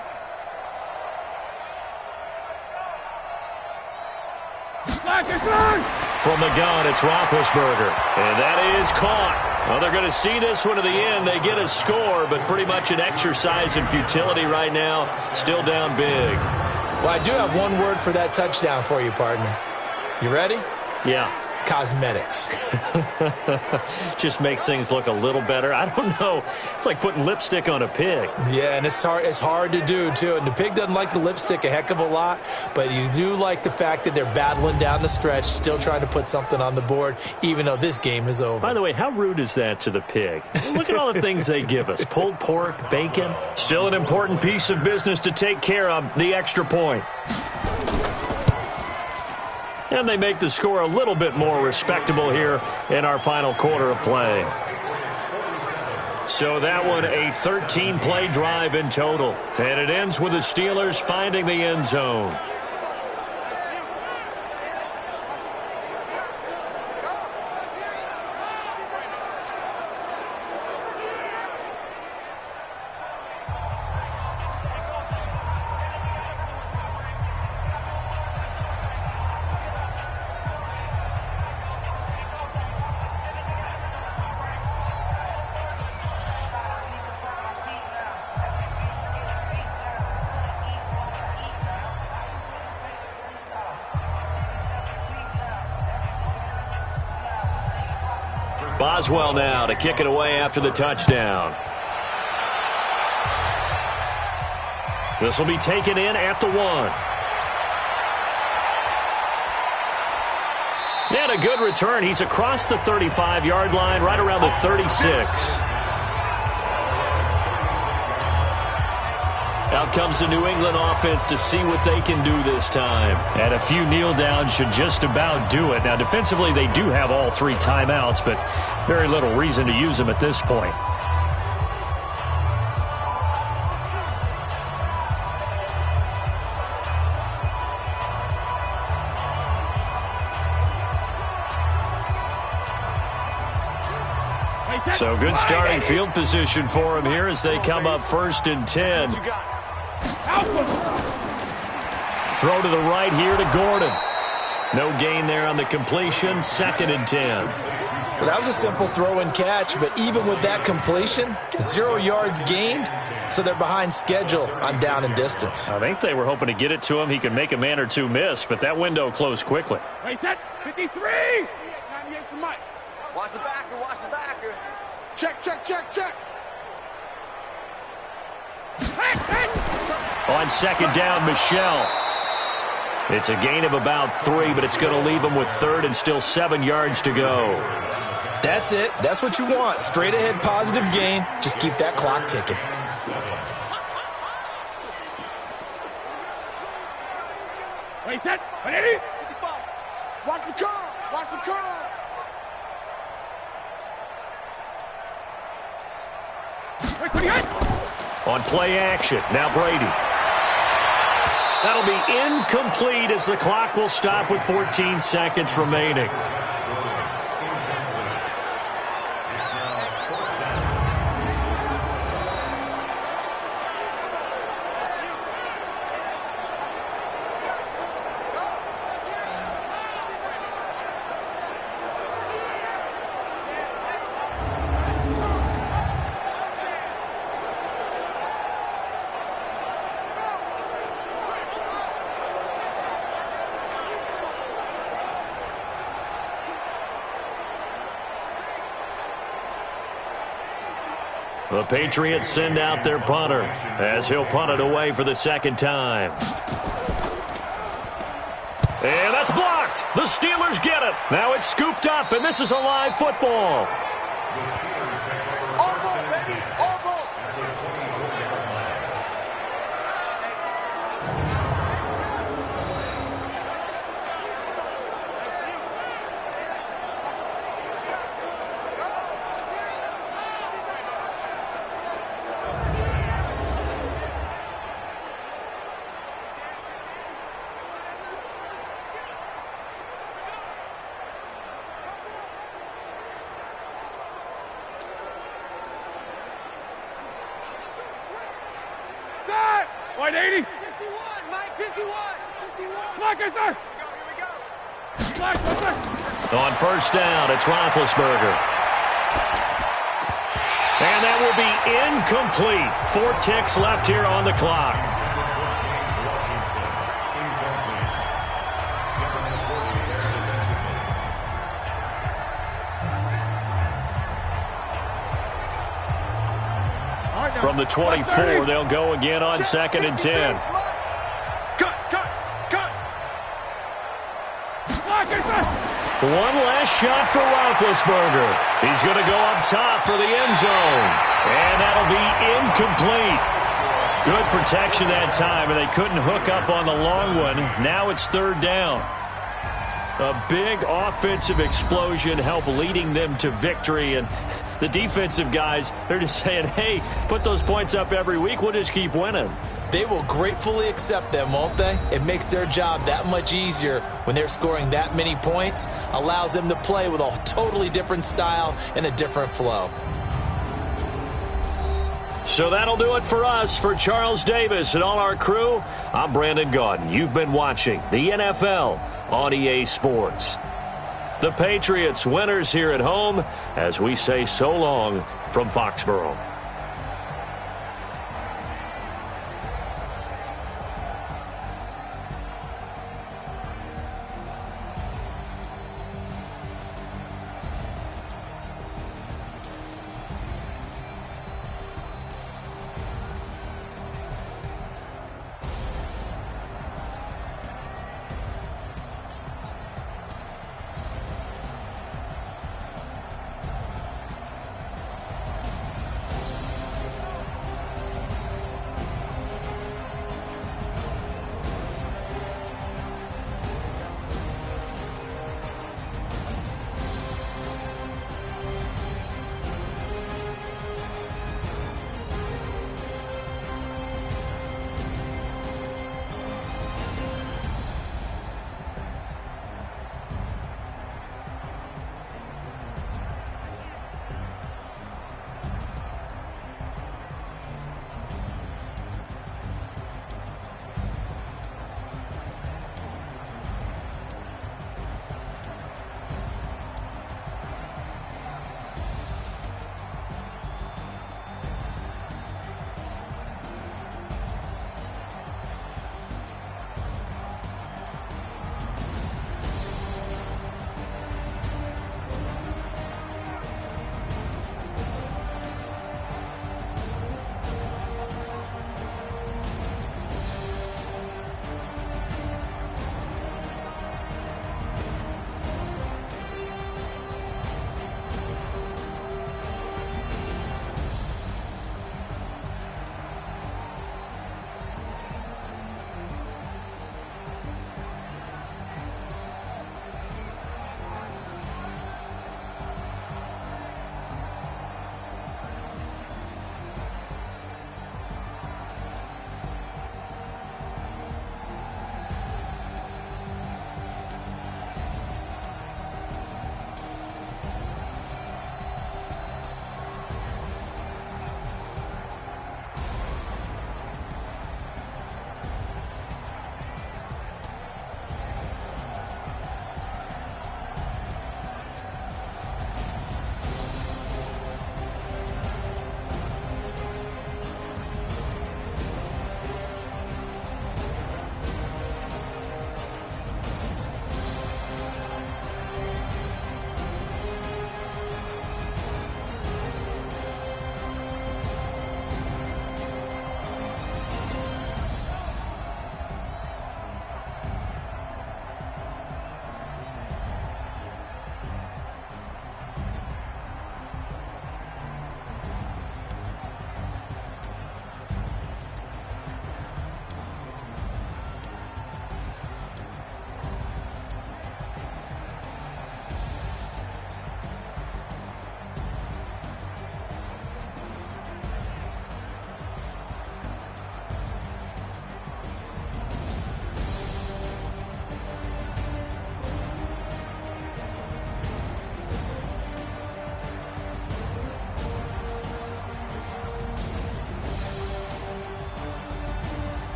From the gun, it's Roethlisberger. And that is caught. Well, they're going to see this one to the end. They get a score, but pretty much an exercise in futility right now. Still down big. Well, I do have one word for that touchdown for you, partner. You ready? Yeah. Cosmetics. Just makes things look a little better. I don't know. It's like putting lipstick on a pig. Yeah, and it's hard to do, too. And the pig doesn't like the lipstick a heck of a lot, but you do like the fact that they're battling down the stretch, still trying to put something on the board, even though this game is over. By the way, how rude is that to the pig? Look at all the things they give us. Pulled pork, bacon. Still an important piece of business to take care of, the extra point. And they make the score a little bit more respectable here in our final quarter of play. So that one, a 13-play drive in total. And it ends with the Steelers finding the end zone. Boswell now to kick it away after the touchdown. This will be taken in at the 1. And a good return. He's across the 35-yard line, right around the 36. Out comes the New England offense to see what they can do this time. And a few kneel downs should just about do it. Now, defensively, they do have all 3 timeouts, but very little reason to use them at this point. So good starting field position for him here as they come up 1st and 10. Throw to the right here to Gordon. No gain there on the completion. 2nd and 10. Well, that was a simple throw and catch, but even with that completion, 0 yards gained, so they're behind schedule on down and distance. I think they were hoping to get it to him. He could make a man or 2 miss, but that window closed quickly. Wait, set. 53. 98's the mic. Watch the backer. Watch the backer. Check, check, check, check. On 2nd down, Michelle. It's a gain of about 3, but it's going to leave him with 3rd and still 7 yards to go. That's it. That's what you want. Straight ahead positive gain. Just keep that clock ticking. Wait, set. 180. Watch the curl. Watch the curl. Wait, 28. On play action, now Brady. That'll be incomplete as the clock will stop with 14 seconds remaining. The Patriots send out their punter as he'll punt it away for the 2nd time. And that's blocked. The Steelers get it. Now it's scooped up, and this is a live football. All ball, baby. All ball. Set. 180. 51, Mike. 51. 51. Clock, sir. Here we go. Clock, sir. On 1st down, it's Roethlisberger. And that will be incomplete. 4 ticks left here on the clock. From the 24, they'll go again on 2nd and 10. Cut. One last shot for Roethlisberger. He's going to go up top for the end zone. And that'll be incomplete. Good protection that time, and they couldn't hook up on the long one. Now it's 3rd down. A big offensive explosion helped leading them to victory. And the defensive guys, they're just saying, hey, put those points up every week. We'll just keep winning. They will gratefully accept them, won't they? It makes their job that much easier when they're scoring that many points. Allows them to play with a totally different style and a different flow. So that'll do it for us. For Charles Davis and all our crew, I'm Brandon Gaudin. You've been watching the NFL on EA Sports. The Patriots winners here at home as we say so long from Foxborough.